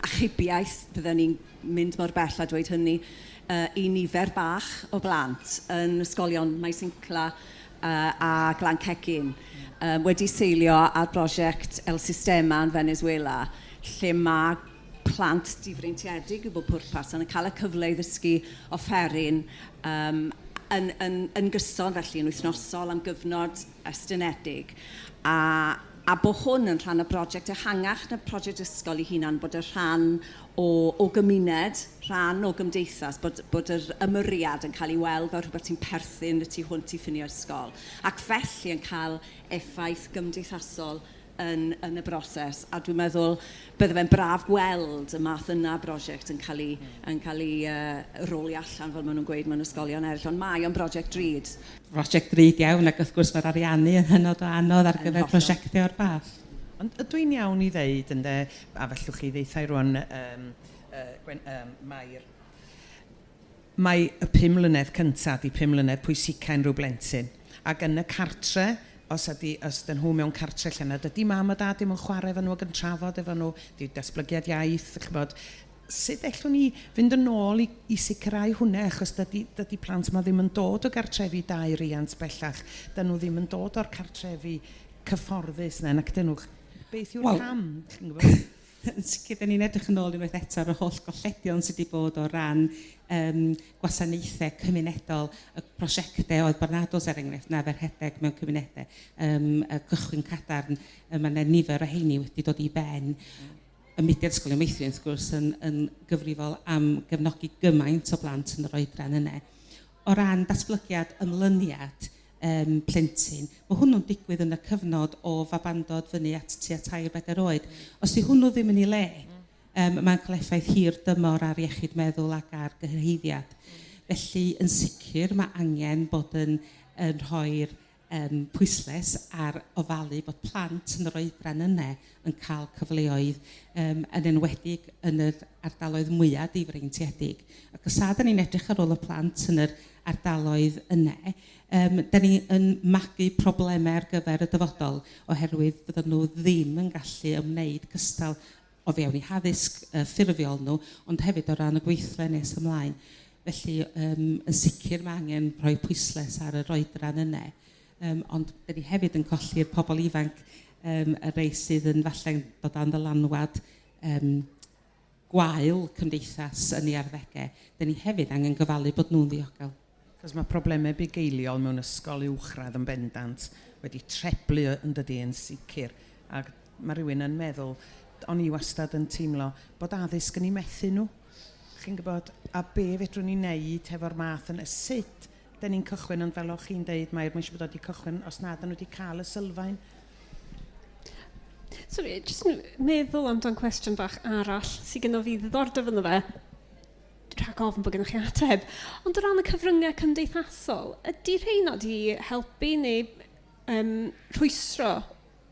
achubiaeth, byddwn ni'n mynd mor bell a dweud hynny, i nifer bach o blant yn ysgolion Maes Incla a Glan Cegin wedi seilio ar brosiect El Sistema yn Venezuela, lle mae plant difreintiedig i bob pwrpas yn cael y cyfle i ddysgu offeryn yn gyson felly yn wythnosol am gyfnod estynedig. A bod hwn yn rhan o brosiect ehangach na prosiect ysgol ei hunan, bod y rhan o gymuned, rhan o gymdeithas, bod yr ymyriad yn cael ei weld fel rhywbeth sy'n perthyn y tu hwnt i ffinio ysgol. Ac felly yn cael effaith gymdeithasol yn y broses. A dwi'n meddwl bydde fe'n braf gweld y math yna brosiect yn cael ei roli allan fel maen nhw'n gweud mewn ysgolion eraill. Ond mae o'n brosiect drud. Brosiect drud iawn ac wrth gwrs mae'r ariannu yn hynod o anodd ar gyfer prosiectau o'r fath. Ond ydw i'n iawn i ddeud, ynde, a fellwch chi ddeithau rwan, mae y 5 mlynedd cyntaf di 5 mlynedd pwysica unrhyw blentyn. Ac yn y cartre, os ydyn nhw mewn cartre lle dydy mam a dad ddim yn chwarae efo nhw ac yn trafod efo nhw, di datblygiad iaith, chybod, sut ellwn ni fynd yn ôl i sicrhau hwnna, achos dydy plant yma ddim yn dod o gartrefi dau riant bellach, dyn nhw ddim yn dod o'r cartrefi cyfforddus na, ac dyn nhw, beth yw'r cam, chi'n gwybod? Yn sicr, da ni'n edrych yn ôl unwaith eto ar y holl golledion sydd wedi bod o ran gwasanaethau cymunedol, y prosiectau oedd Barnados er enghraifft na ferhedeg mewn cymunedau, y cychwyn cadarn, mae yna nifer o heini wedi dod i ben. Y Mudiad Ysgol y Meithrin wrth gwrs yn gyfrifol am gefnogi gymaint o blant yn yr oedran yna. O ran datblygiad ymlyniad plentyn, mae hwnnw'n digwydd yn y cyfnod o fabandod fyny at tua 3-4 oed. Os di hwnnw ddim yn ei le, mae'n cael effaith hir dymor ar iechyd meddwl ac ar gyhoeddiad. Felly yn sicr mae angen bod yn rhoi'r pwysles ar ofalu bod plant yn yr oedran yna yn cael cyfleoedd yn enwedig yn yr ardaloedd mwyaf difreintiedig. Ac os da ni'n edrych ar ôl y plant yn yr ardaloedd yna, da ni yn magu problemau ar gyfer y dyfodol oherwydd fydden nhw ddim yn gallu ymwneud cystal o fewn i haddysg ffurfiol nhw, ond hefyd o ran y gweithle nes ymlaen. Felly yn sicr mae angen rhoi pwysles ar yr oedran yna. Ond da ni hefyd yn colli'r pobl ifanc, y rei sydd yn falle'n dod a'n ddylanwad gwael cymdeithas yn ei arddegau. Da ni hefyd angen gyfalu bod nhw'n ddiogel. Cos mae problemau bugeiliol mewn ysgol uwchradd yn bendant wedi treblu yn dydy yn sicr. Ac mae rhywun yn meddwl, o'n i wastad yn teimlo bod addysg yn ei methu nhw. Chi'n gwybod, a be fedrwn ni wneud hefo'r math yn sut da ni'n cychwyn yn fel o'ch chi'n deud, mae'n eisiau bod wedi cychwyn os nad yn wedi cael y sylfaen. Sorry, jyst meddwl amdan cwestiwn bach arall sydd gennym fi ddiddordeb yno fe. Rhag ofn bod gennych chi ateb. Ond o ran y cyfryngau cymdeithasol, ydy rheina di helpu neu rhwystro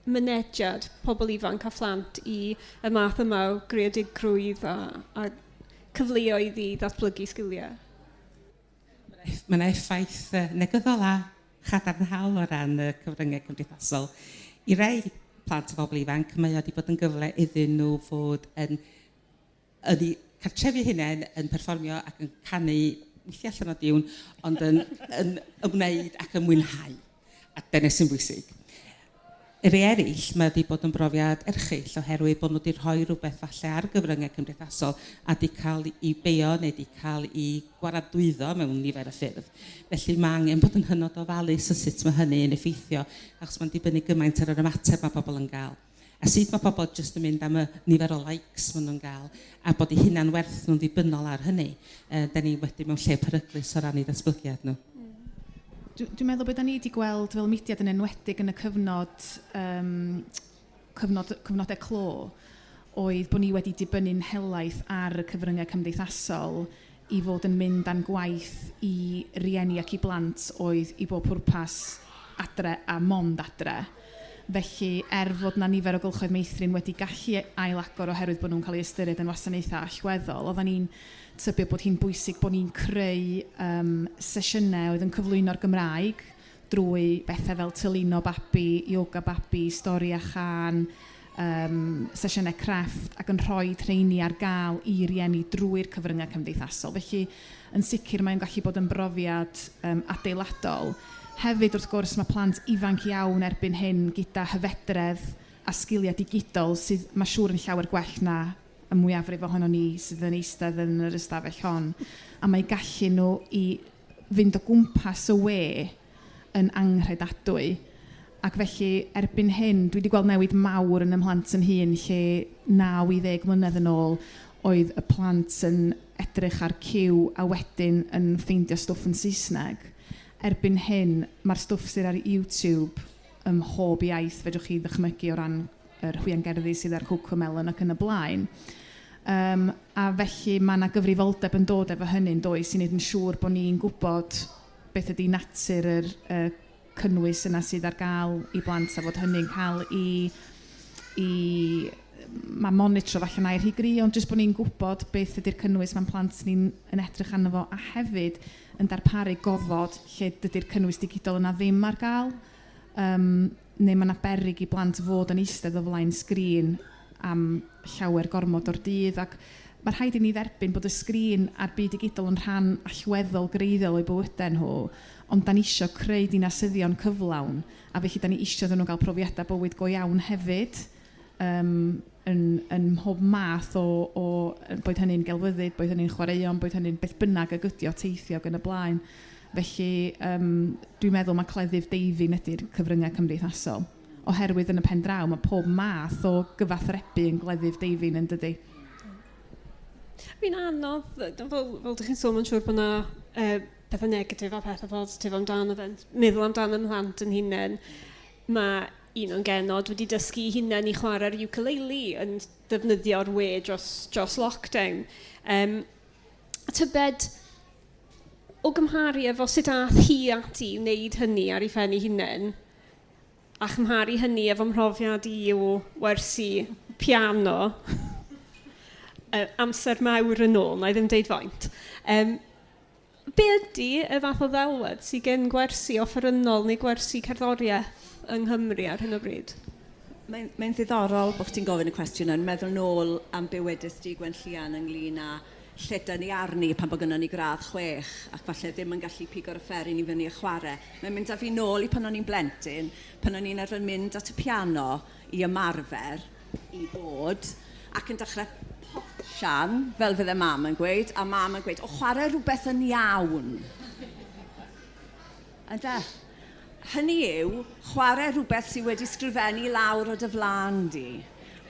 mynediad pobl ifanc a phlant i y math yma o greadigrwydd a cyfleoedd i ddatblygu sgiliau? mae yna effaith negyddol a chadarnhaol o ran y cyfryngau cymdeithasol. I rai plant a phobl ifanc, mae wedi bod yn gyfle iddyn nhw fod yn eu cartrefu hunain yn perfformio ac yn canu weithio allan o diwn, ond yn ymwneud ac yn mwynhau. A dyna sy'n bwysig. Y rei eraill, mae wedi bod yn brofiad erchyll oherwydd bod nhw wedi rhoi rhywbeth falle ar gyfryngau cymdeithasol a wedi cael i beio neu wedi cael i gwaradwyddo mewn nifer y ffyrdd. Felly mae angen bod yn hynod ofalus o sut mae hynny yn effeithio, achos mae'n dibynnu gymaint ar yr ymateb mae pobl yn gael. A sut mae pobl jyst yn mynd am y nifer o likes maen nhw'n gael, a bod eu hunan werth nhw'n ddibynnol ar hynny. Da ni wedi mewn lle peryglus o ran eu datblygiad nhw. Dwi'n meddwl bod ni wedi gweld fel mudiad yn enwedig yn y cyfnodau clo oedd bod ni wedi dibynnu'n helaeth ar y cyfryngau cymdeithasol i fod yn mynd â'n gwaith i rieni ac i blant oedd i bob pwrpas adre a mond adre. Felly, fod na nifer o gylchoedd Meithrin wedi gallu ailagor oherwydd bod nhw'n cael ei ystyried yn wasanaethau allweddol, oedden ni'n tybio bod hi'n bwysig bod ni'n creu sesiynau oedd yn cyflwyno'r Gymraeg drwy bethau fel tyluno babi, yoga babi, stori a chan, sesiynau crefft ac yn rhoi treini ar gael i rieni drwy'r cyfryngau cymdeithasol. Felly, yn sicr mae'n gallu bod yn brofiad adeiladol. Hefyd, wrth gwrs, mae plant ifanc iawn erbyn hyn gyda hyfedredd a sgiliau digidol sydd mae siŵr yn llawer gwell na y mwyafrif ohono ni sydd yn eistedd yn yr ystafell hon. A mae gallu nhw i fynd o gwmpas y we yn anghredadwy. Ac felly, erbyn hyn, dwi wedi gweld newid mawr yn ymhlant yn hun lle 9 i 10 mlynedd yn ôl oedd y plant yn edrych ar cyw a wedyn yn ffeindio stwff yn Saesneg. Erbyn hyn, mae'r stwff sydd ar YouTube ym mhob iaith fedrwch chi ddychmygu o ran yr hwiangerddi sydd ar Cocomelon ac yn y blaen. A felly mae yna gyfrifoldeb yn dod efo hynny'n does i wneud yn siŵr bod ni'n gwybod beth ydy natur yr cynnwys yna sydd ar gael i blant a fod hynny'n cael mae monitro falle na'i rhy gry, ond jyst bod ni'n gwybod beth ydy'r cynnwys mae'n plant ni'n edrych arno fo, a hefyd yn darparu gofod lle dydy'r cynnwys digidol yna ddim ar gael, neu mae yna berig i blant fod yn eistedd o flaen sgrin am llawer gormod o'r dydd, ac mae rhaid i ni dderbyn bod y sgrin a'r byd digidol yn rhan allweddol greiddiol o'i bywydau nhw, ond da ni isio creu dinasyddion cyflawn, a felly da ni isio iddyn nhw gael profiadau bywyd go iawn hefyd, yn mhob math o boed hynny'n gelfyddyd, boed hynny'n chwaraeon, boed hynny'n beth bynnag ag ydi o teithio yn y blaen. Felly dwi'n meddwl mae cleddyf deufin ydy'r cyfryngau cymdeithasol. Oherwydd yn y pen draw mae pob math o gyfathrebu yn gleddyf deufin yn dydy. Fi'n anodd, fel ydych chi'n sôn, mae'n siŵr bod yna pethau negatif a pethau positif amdano fe. Meddwl amdano ymhlant yn hunain. Mae un o'n genod wedi dysgu hunain i chwarae'r ukulele yn defnyddio'r we dros lockdown. Tybed o gymharu efo sut ath hi ati i wneud hynny ar ei phen ei hunain, a chymharu hynny efo mhrofiad i o wersi piano amser mawr yn ôl, na i ddim deud faint. Be ydy y fath o ddelwedd sydd gen gwersi offerynnol neu gwersi cerddoriaeth yng Nghymru ar hyn o bryd? Mae'n ddiddorol bod ti'n gofyn y cwestiwn yn meddwl nôl am bywydus di Gwenllian ynglyn â lle dyn ni arni pan bod gynnon ni gradd 6 ac falle ddim yn gallu pigo'r offeryn i fyny a chwarae. Mae'n mynd â fi nôl i pan o'n i'n blentyn, pan o'n i'n arfer mynd at y piano i ymarfer i bod ac yn dechrau potsian, fel fydde mam yn gweud, a mam yn gweud, o chwarae rhywbeth yn iawn. Ynde? Hynny yw, chwarae rhywbeth sydd wedi sgrifennu lawr o dy flan di.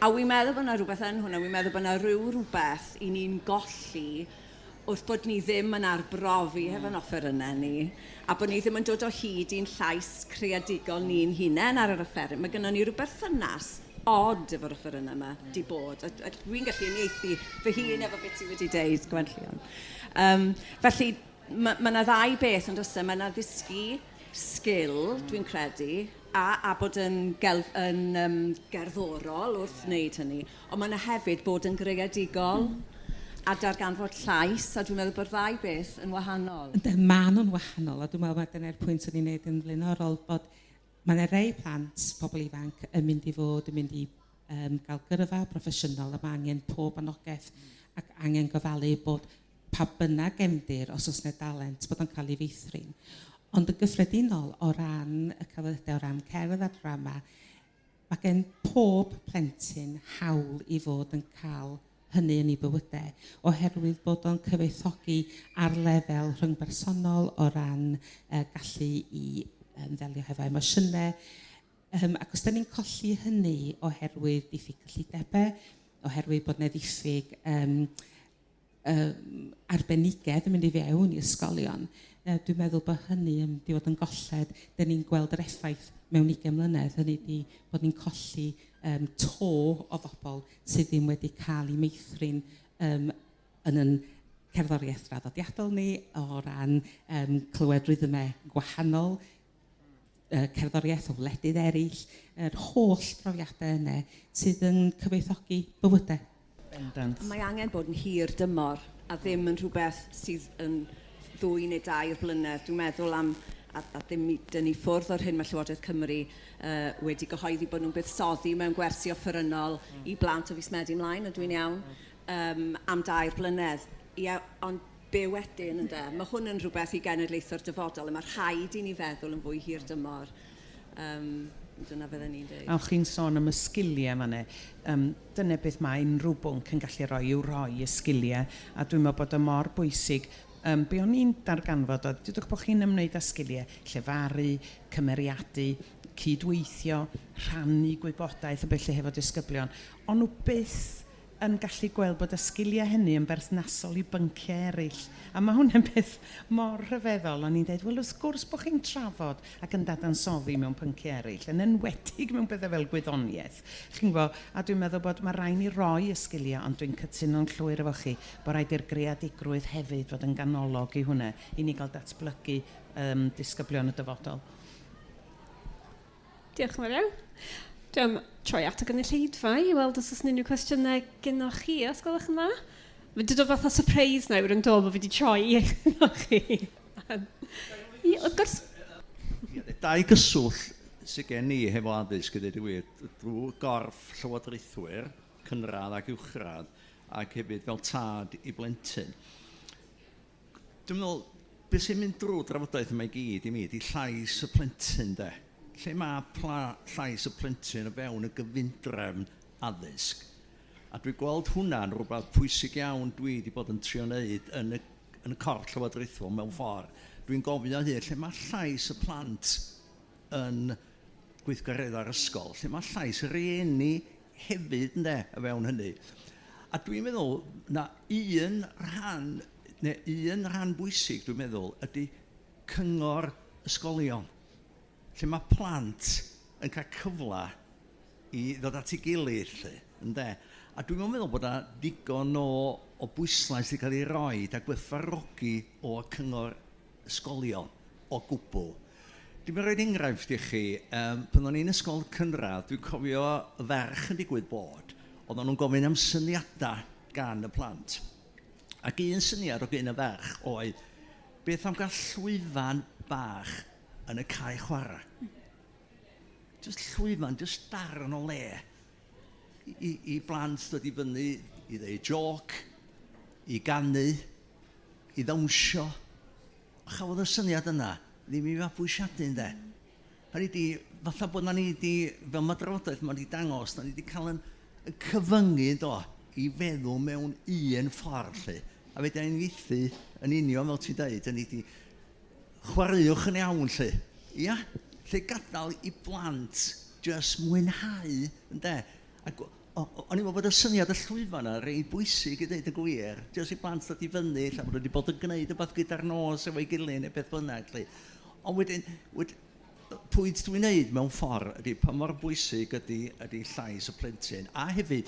A wi'n meddwl bod yna rhywbeth yn hwnna, wi'n meddwl bod yna rhywbeth i ni'n golli wrth bod ni ddim yn arbrofi hefo'n offerynnau ni, a bod ni ddim yn dod o hyd i'n llais creadigol ni'n hunain ar yr offeryn. Mae gennym ni rhywbeth ffynas od efo'r offerynnau yma di bod. A dwi'n gallu uniaethu fy hun efo beth sydd wedi deud, Gwenllian. Felly, mae yna ddau beth yn dysgu. Mae yna ddysgu sgil, dwi'n credu, a bod yn gerddorol wrth wneud hynny, ond mae yna hefyd bod yn greadigol. a darganfod llais, a dwi'n meddwl bod ddau beth yn wahanol. Mae nhw'n wahanol, a dwi'n meddwl mae dyna'r pwynt o'n i'n neud yn flaenorol, bod mae 'na rei plant, pobl ifanc, yn mynd i gael gyrfa proffesiynol, a mae angen pob anogaeth ac angen gofalu bod pa bynnag gefndir, os oes 'na dalent, bod o'n cael ei feithrin. Ond yn gyffredinol o ran y celfyddydau, o ran cerdd a drama, mae gen pob plentyn hawl i fod yn cael hynny yn ei bywydau, oherwydd bod o'n cyfoethogi ar lefel rhyngbersonol o ran gallu i ddelio hefo emosiynau, ac os da ni'n colli hynny oherwydd diffyg cyllidebau, oherwydd bod 'na diffyg arbenigedd yn mynd i fewn i ysgolion, dwi'n meddwl bod hynny yn mynd i fod yn golled. Da ni'n gweld yr effaith mewn 20 mlynedd, hynny ydi bod ni'n colli to o bobl sydd ddim wedi cael eu meithrin yn yn cerddoriaeth draddodiadol ni, o ran clywed rhythmau gwahanol, cerddoriaeth o wledydd eraill, yr holl profiadau yna sydd yn cyfoethogi bywydau. Bendant. Mae angen bod yn hir dymor a ddim yn rhywbeth sydd yn 2 neu 2 blynedd. Dwi'n meddwl am, a ddim i dynnu ffwrdd o'r hyn mae Llywodraeth Cymru wedi gyhoeddi bod nhw'n buddsoddi mewn gwersi offerynnol i blant o fis Medi ymlaen, ydw i'n iawn, am 2 blynedd. Ia, ond be wedyn ynde? Mae hwn yn rhywbeth i genedlaethau'r dyfodol, a mae rhaid i ni feddwl yn fwy hir dymor. Dyna fydden ni'n dweud. A chi'n sôn am y sgiliau fan'na. Dyna beth mae unrhyw bwnc yn gallu rhoi i'w rhoi y sgiliau, a dwi'n meddwl bod y mor bwysig. Be o'n i'n darganfod oedd, dydwch bod chi'n ymwneud â sgiliau, llefaru, cymeriadu, cydweithio, rhannu gwybodaeth a bellu hefo disgyblion. Ond nhw byth yn gallu gweld bod y sgiliau hynny yn berthnasol i bynciau eraill. A mae hwnna'n beth mor rhyfeddol. O'n i'n dweud, wel wrth gwrs bod chi'n trafod ac yn dadansoddi mewn pynciau eraill, yn enwedig mewn bethau fel gwyddoniaeth. Chi'n gwybod, a dwi'n meddwl bod mae rhaid ni roi y sgiliau, ond dwi'n cytuno'n llwyr efo chi, bod rhaid i'r greadigrwydd hefyd fod yn ganolog i hwnna, i ni gael datblygu disgyblion y dyfodol. Diolch yn fawr iawn. Dwi'n troi at y gynulleidfa i weld os oes unrhyw cwestiynau gynnwch chi, os gwelwch yn dda. Fe dydw fatha surprise nawr yn dod bod fi wedi troi gynnwch chi. Wrth gwrs. 2 gyswll sydd gen ni hefo addysg gyda dwi drwy gorff llywodraethwyr, cynradd ac uwchradd, ac hefyd fel tad i blentyn. Dwi'n meddwl, beth sy'n mynd drwy drafodaeth yma i gyd i mi, di llais y plentyn de. Lle mae llais y plentyn o fewn y gyfundrefn addysg. A dwi'n gweld hwnna'n rhywbeth pwysig iawn dwi wedi bod yn trio wneud yn y corff llywodraethol mewn ffordd. Dwi'n gofyn o hyn, lle mae llais y plant yn gweithgareddau'r ysgol, lle mae llais y rieni hefyd o fewn hynny. A dwi'n meddwl na un rhan bwysig dwi'n meddwl ydy cyngor ysgolion. Lle mae plant yn cael cyfle i ddod at ei gilydd, ynde? A dwi'n meddwl bod yna digon o bwyslais wedi cael ei roi a gwerthfawrogi o cyngor ysgolion o gwbl. Dwi'n rhoi enghraifft i chi, pan o'n i'n ysgol cynradd, dwi'n cofio y ferch yn digwydd bod, oedden nhw'n gofyn am syniadau gan y plant. Ac un syniad o gen y ferch oedd, beth am gael llwyfan bach yn y cae chwarae. Just llwyfan, just darn o le i blant dod i fyny i ddeu joc, i ganu, i ddawnsio. A chafodd y syniad yna ddim i fabwysiadu ynde. Hynny di, fatha bod na ni di, fel mae drafodaeth ma'n di dangos, na ni di cael yn cyfyngu i feddwl mewn un ffordd lle. A fedra ni'n weithu yn union fel ti'n dweud, hynny di chwaraewch yn iawn lle. Ia? Lle gadael i blant just mwynhau, ynde? O'n i'n meddwl bod y syniad y llwyfan yna rei bwysig i ddeud y gwir. Just i blant dod i fyny, lle bod wedi bod yn gwneud rhywbeth gyda'r nos efo'i gilydd neu beth bynnag. Ond wedyn, pwynt dwi'n gwneud mewn ffordd ydy pa mor bwysig ydy llais y plentyn. A hefyd,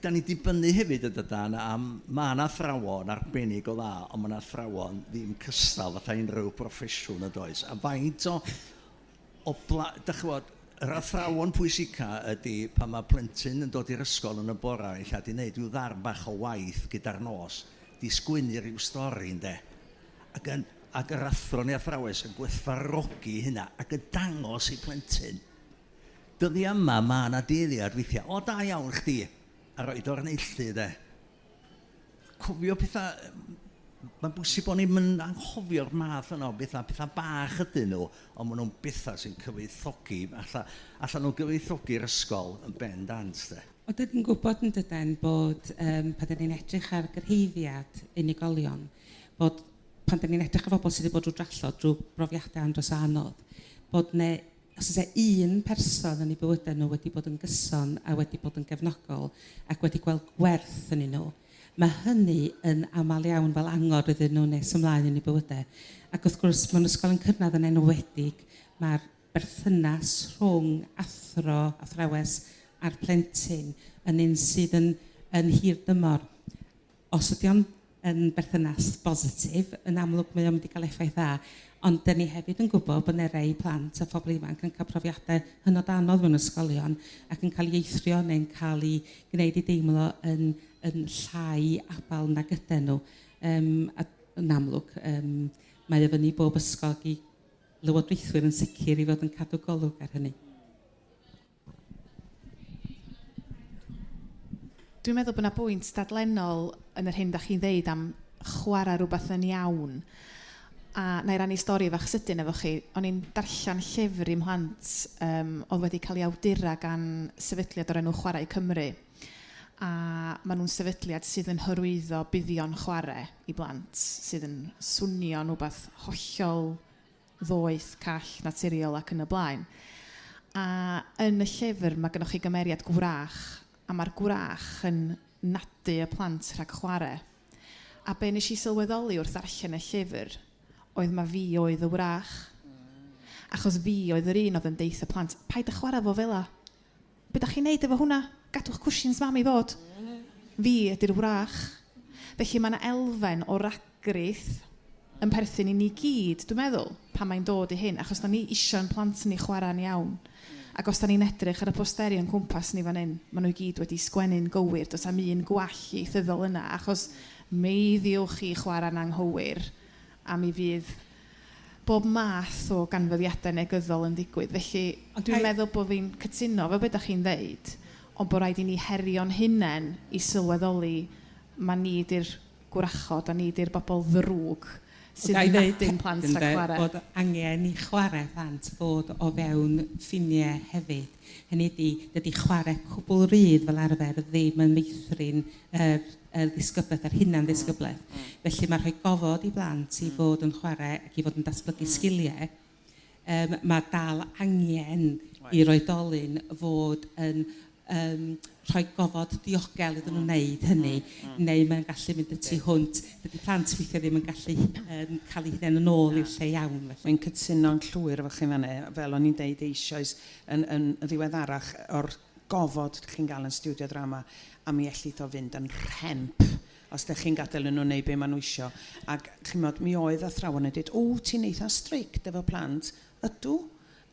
da ni dibynnu hefyd ydydan am mae yna athrawon arbennig o dda, ond mae yna athrawon ddim cystal fatha unrhyw broffesiwn y does. A faint o Yr athrawon pwysica ydy pan mae plentyn yn dod i'r ysgol yn y bora illa di wneud rhyw ddarn bach o waith gyda'r nos, di sgwynnu rhyw stori ynde. Ac yr athro neu athrawes yn gwerthfawrogi hynna ac yn dangos i plentyn. Dyddi yma mae yna deiliad weithiau, o da iawn chdi, a roed o'r neilltu de. Cofio pethau, mae'n bwysig bod ni'n anghofio'r math yno, pethau bach ydyn nhw, ond maen nhw'n bethau sy'n cyfoethogi, allan nhw'n gyfoethogi'r ysgol yn bendant de. O dydyn gwybod yn dydyn bod pan dyn ni'n edrych ar gyrheiddiad unigolion, bod pan dyn ni'n edrych ar bobl sydd wedi bod drwy drallod, drwy brofiadau andros o anodd, bod ne, os oes un person yn eu bywydau nhw wedi bod yn gyson a wedi bod yn gefnogol ac wedi gweld gwerth yn nhw, mae hynny yn aml iawn fel angor iddyn nhw nes ymlaen yn eu bywydau. Ac wrth gwrs, mae'n ysgol yn cyfnod yn enwedig, mae'r berthynas rhwng athro, athrawes a'r plentyn yn un sydd yn hir dymor. Os ydy o'n yn berthynas bositif, yn amlwg mae o'n mynd i gael effaith dda, ond dyn ni hefyd yn gwybod bod yna rei plant a phobl ifanc yn cael profiadau hynod anodd mewn ysgolion ac yn cael ei eithrio neu'n cael ei gwneud i deimlo yn llai abal nag ydyn nhw. A yn amlwg, mae o fyny bob ysgol i lywodraethwyr yn sicr i fod yn cadw golwg ar hynny. Dwi'n meddwl bod yna bwynt dadlennol yn yr hyn da chi'n ddeud am chwarae rhywbeth yn iawn. A na i rannu stori fach sydyn efo chi. O'n i'n darllen llyfr i mhlant oedd wedi cael ei awdura gan sefydliad o'r enw Chwarae Cymru. A maen nhw'n sefydliad sydd yn hyrwyddo buddion chwarae i blant, sydd yn swnio'n rhywbeth hollol ddoeth, call, naturiol ac yn y blaen. A yn y llyfr mae gennych chi gymeriad gwrach, a mae'r gwrach yn nadu y plant rhag chwarae. A be nes i sylweddoli wrth ddarllen y llyfr, oedd mae fi oedd y wrach. Achos fi oedd yr un oedd yn deith y plant, paid â chwarae fo fela. Be da chi'n neud efo hwnna? Gadwch cwsins mam i fod. Fi ydy'r wrach. Felly mae yna elfen o ragryth yn perthyn i ni gyd, dwi'n meddwl, pan mae'n dod i hyn, achos da ni isio'n plant ni chwarae'n iawn. Ac os da ni'n edrych ar y posteri yn cwmpas ni fan hyn, maen nhw gyd wedi sgwennu'n gywir, does am un gwall ieithyddol yna, achos meiddiwch chi chwarae'n anghywir, a mi fydd bob math o ganfyddiadau negyddol yn digwydd. Felly, dwi'n meddwl bod fi'n cytuno fe beth chi'n ddeud, ond bod rhaid i ni herio'n hunain i sylweddoli mae ni di'r gwrachod a ni di'r bobl ddrwg sydd yn nadyn plant rhag chwarae. Bod angen i chwarae plant fod o fewn ffiniau hefyd. Hynny dydy chwarae cwbl rydd fel arfer ddim yn meithrin y ddisgyblaeth a'r hunan ddisgyblaeth. Felly mae rhoi gofod i blant i fod yn chwarae ac i fod yn datblygu sgiliau. Mae dal angen i'r oedolyn fod yn rhoi gofod diogel iddyn nhw'n wneud hynny, neu mae'n gallu mynd y tu hwnt. Dydy plant weithiau ddim yn gallu cael eu hunain yn ôl i'r lle iawn. Mae'n cytuno'n llwyr efo chi fan'na, fel o'n i'n deud eisoes yn ddiweddarach o'r gofod chi'n gael yn stiwdio drama, a mi ellith o fynd yn rhemp os ydych chi'n gadael nhw wneud be maen nhw isio. Ac chi'n meddwl, mi oedd athrawon yn dweud, ti'n eitha strict efo plant, ydw,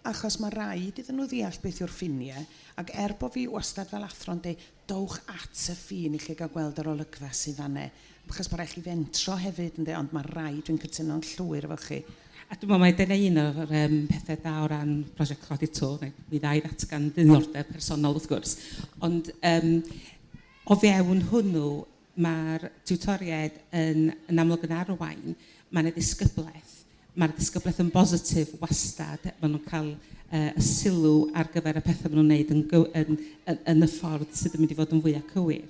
achos mae rhaid iddyn nhw ddeall beth yw'r ffiniau, ac bod fi wastad fel athro'n dweud, dowch at y ffin i chi gael gweld yr olygfa sydd fan'na, achos mae rhaid chi fentro hefyd, ond mae rhaid, dwi'n cytuno'n llwyr efo chi. A dwi'n meddwl mai dyna un o'r pethau da o ran prosiect Codi To, neu mi ddau ddatgan ddiddordeb personol wrth gwrs. Ond o fewn hwnnw, mae'r tiwtoriaid yn amlwg yn arwain, mae'n ddisgyblaeth. Mae'r ddisgyblaeth yn bositif wastad. Maen nhw'n cael y sylw ar gyfer y pethau maen nhw'n gwneud yn y ffordd sydd yn mynd i fod yn fwyaf cywir.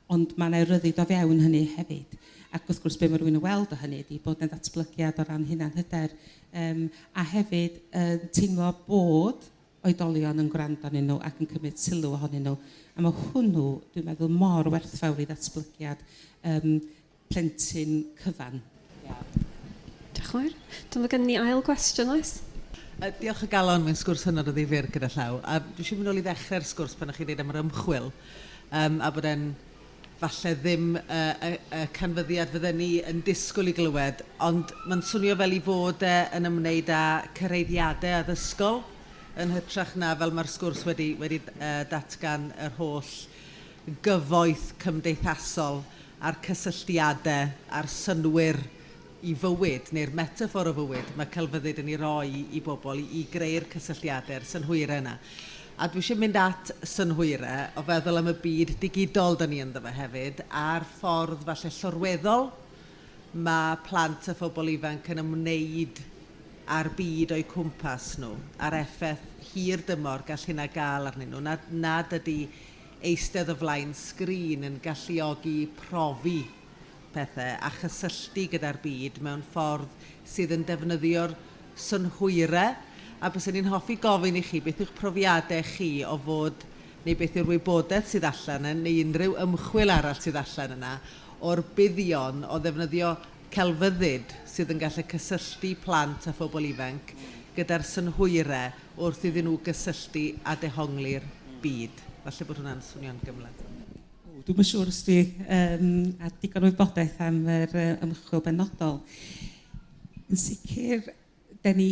Ond mae yna ryddid o fewn hynny hefyd. Ac wrth gwrs be mae rhywun yn weld o hynny ydy bod yna ddatblygiad o ran hunan hyder. A hefyd teimlo bod oedolion yn gwrando arnyn nhw ac yn cymryd sylw ohonyn nhw. A mae hwnnw, dwi'n meddwl, mor werthfawr i ddatblygiad plentyn cyfan. Diolch yn fawr. Dwi'n meddwl gen ni ail gwestiwn oes? Diolch o galon, mae'n sgwrs hynod o ddifyr gyda llaw. A dwi'n siŵr mynd ôl i ddechrau'r sgwrs pan o'ch chi'n dweud am yr ymchwil. A bod e'n falle ddim y canfyddiad fydden ni yn disgwyl i glywed, ond mae'n swnio fel i fod yn ymwneud â cyreiddiadau addysgol. yn hytrach na fel mae'r sgwrs wedi datgan yr holl gyfoeth cymdeithasol a'r cysylltiadau a'r synwyr i fywyd, neu'r metafor o fywyd, mae celfyddyd yn ei roi i bobl i greu'r cysylltiadau'r synhwyrau yna. A dwi eisiau mynd at synhwyrau o feddwl am y byd digidol dyn ni ynddo fe hefyd, a'r ffordd falle llorweddol mae plant a phobl ifanc yn ymwneud â'r byd o'i cwmpas nhw, a'r effaith hir dymor gall hynna gael arnyn nhw, nad ydy eistedd o flaen sgrin yn galluogi profi pethau a chysylltu gyda'r byd mewn ffordd sydd yn defnyddio'r synhwyrau. A bys ni'n hoffi gofyn i chi beth yw'ch profiadau chi o fod, neu beth yw'r wybodaeth sydd allan yna, neu unrhyw ymchwil arall sydd allan yna, o'r buddion o ddefnyddio celfyddyd sydd yn gallu cysylltu plant a phobl ifanc gyda'r synhwyrau wrth iddyn nhw gysylltu a dehongli'r byd. Falle bod hwnna'n swnio'n gymlaeth. Dwi'n yn siŵr os dwi a digon o wybodaeth am yr ymchwil benodol. Yn sicr, ni,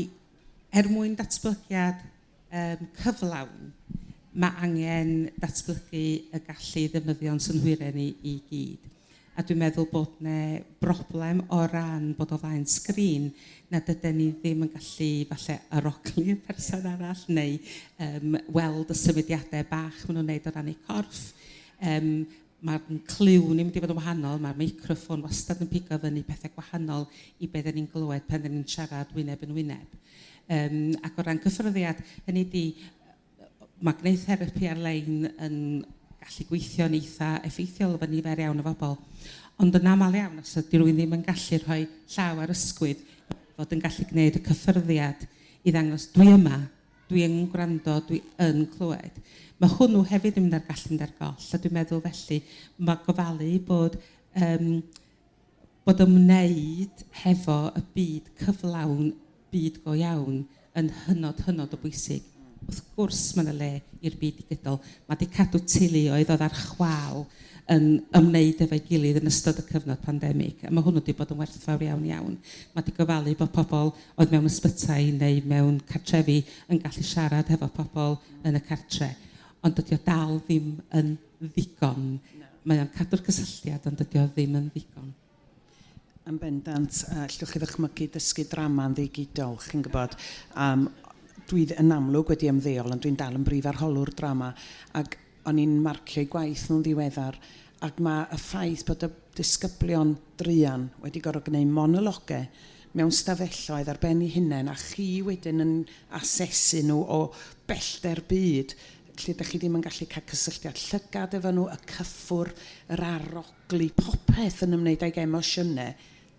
mwyn datblygiad cyflawn, mae angen datblygu y gallu ddefnyddio'n synhwyrau ni i gyd. A dwi'n meddwl bod yna broblem o ran bod o flaen sgrin nad ydyn ni ddim yn gallu falle aroglu'r person arall neu weld y symudiadau bach maen nhw'n wneud o ran eu corff. Mae'r cliw ni'n mynd i fod yn wahanol, mae'r meicroffon wastad yn pigo fyny pethau gwahanol i beth ni'n glywed pan ni'n siarad wyneb yn wyneb. Ac o ran cyffyrddiad, hynny di, mae gwneud therapi ar-lein yn gallu gweithio'n eitha effeithiol efo nifer iawn o bobl. Ond yn aml iawn, os ydy rhywun ddim yn gallu rhoi llaw ar ysgwydd, fod yn gallu gwneud y cyffyrddiad i ddangos dwi yma, dwi yn gwrando, dwi yn clywed. Mae hwnnw hefyd yn mynd ar gallu'n dar goll, a dwi'n meddwl felly mae gofalu bod ymwneud hefo y byd cyflawn, byd go iawn, yn hynod o bwysig. Wrth gwrs mae yna le i'r byd digidol. Mae wedi cadw teuluoedd oedd ar chwal yn ymwneud efo'i gilydd yn ystod y cyfnod pandemig. A mae hwnnw wedi bod yn werthfawr iawn. Mae wedi gofalu bod pobl oedd mewn ysbytai neu mewn cartrefi yn gallu siarad efo pobl yn y cartre. Ond dydy o dal ddim yn ddigon. Mae o'n cadw'r cysylltiad, ond dydy o ddim yn ddigon. Yn bendant, allwch chi ddychmygu dysgu drama yn ddigidol, chi'n gwybod. Dwi yn amlwg wedi ymddeol, ond dwi'n dal yn brif arholwr drama, ac o'n i'n marcio'i gwaith nhw'n ddiweddar, ac mae y ffaith bod y disgyblion druan wedi gorfod gwneud monologau mewn stafelloedd ar ben 'u hunain, a chi wedyn yn asesu nhw o bellter byd, lle ydych chi ddim yn gallu cael cysylltiad llygad efo nhw, y cyffwr, yr aroglu, popeth yn ymwneud ag emosiynau.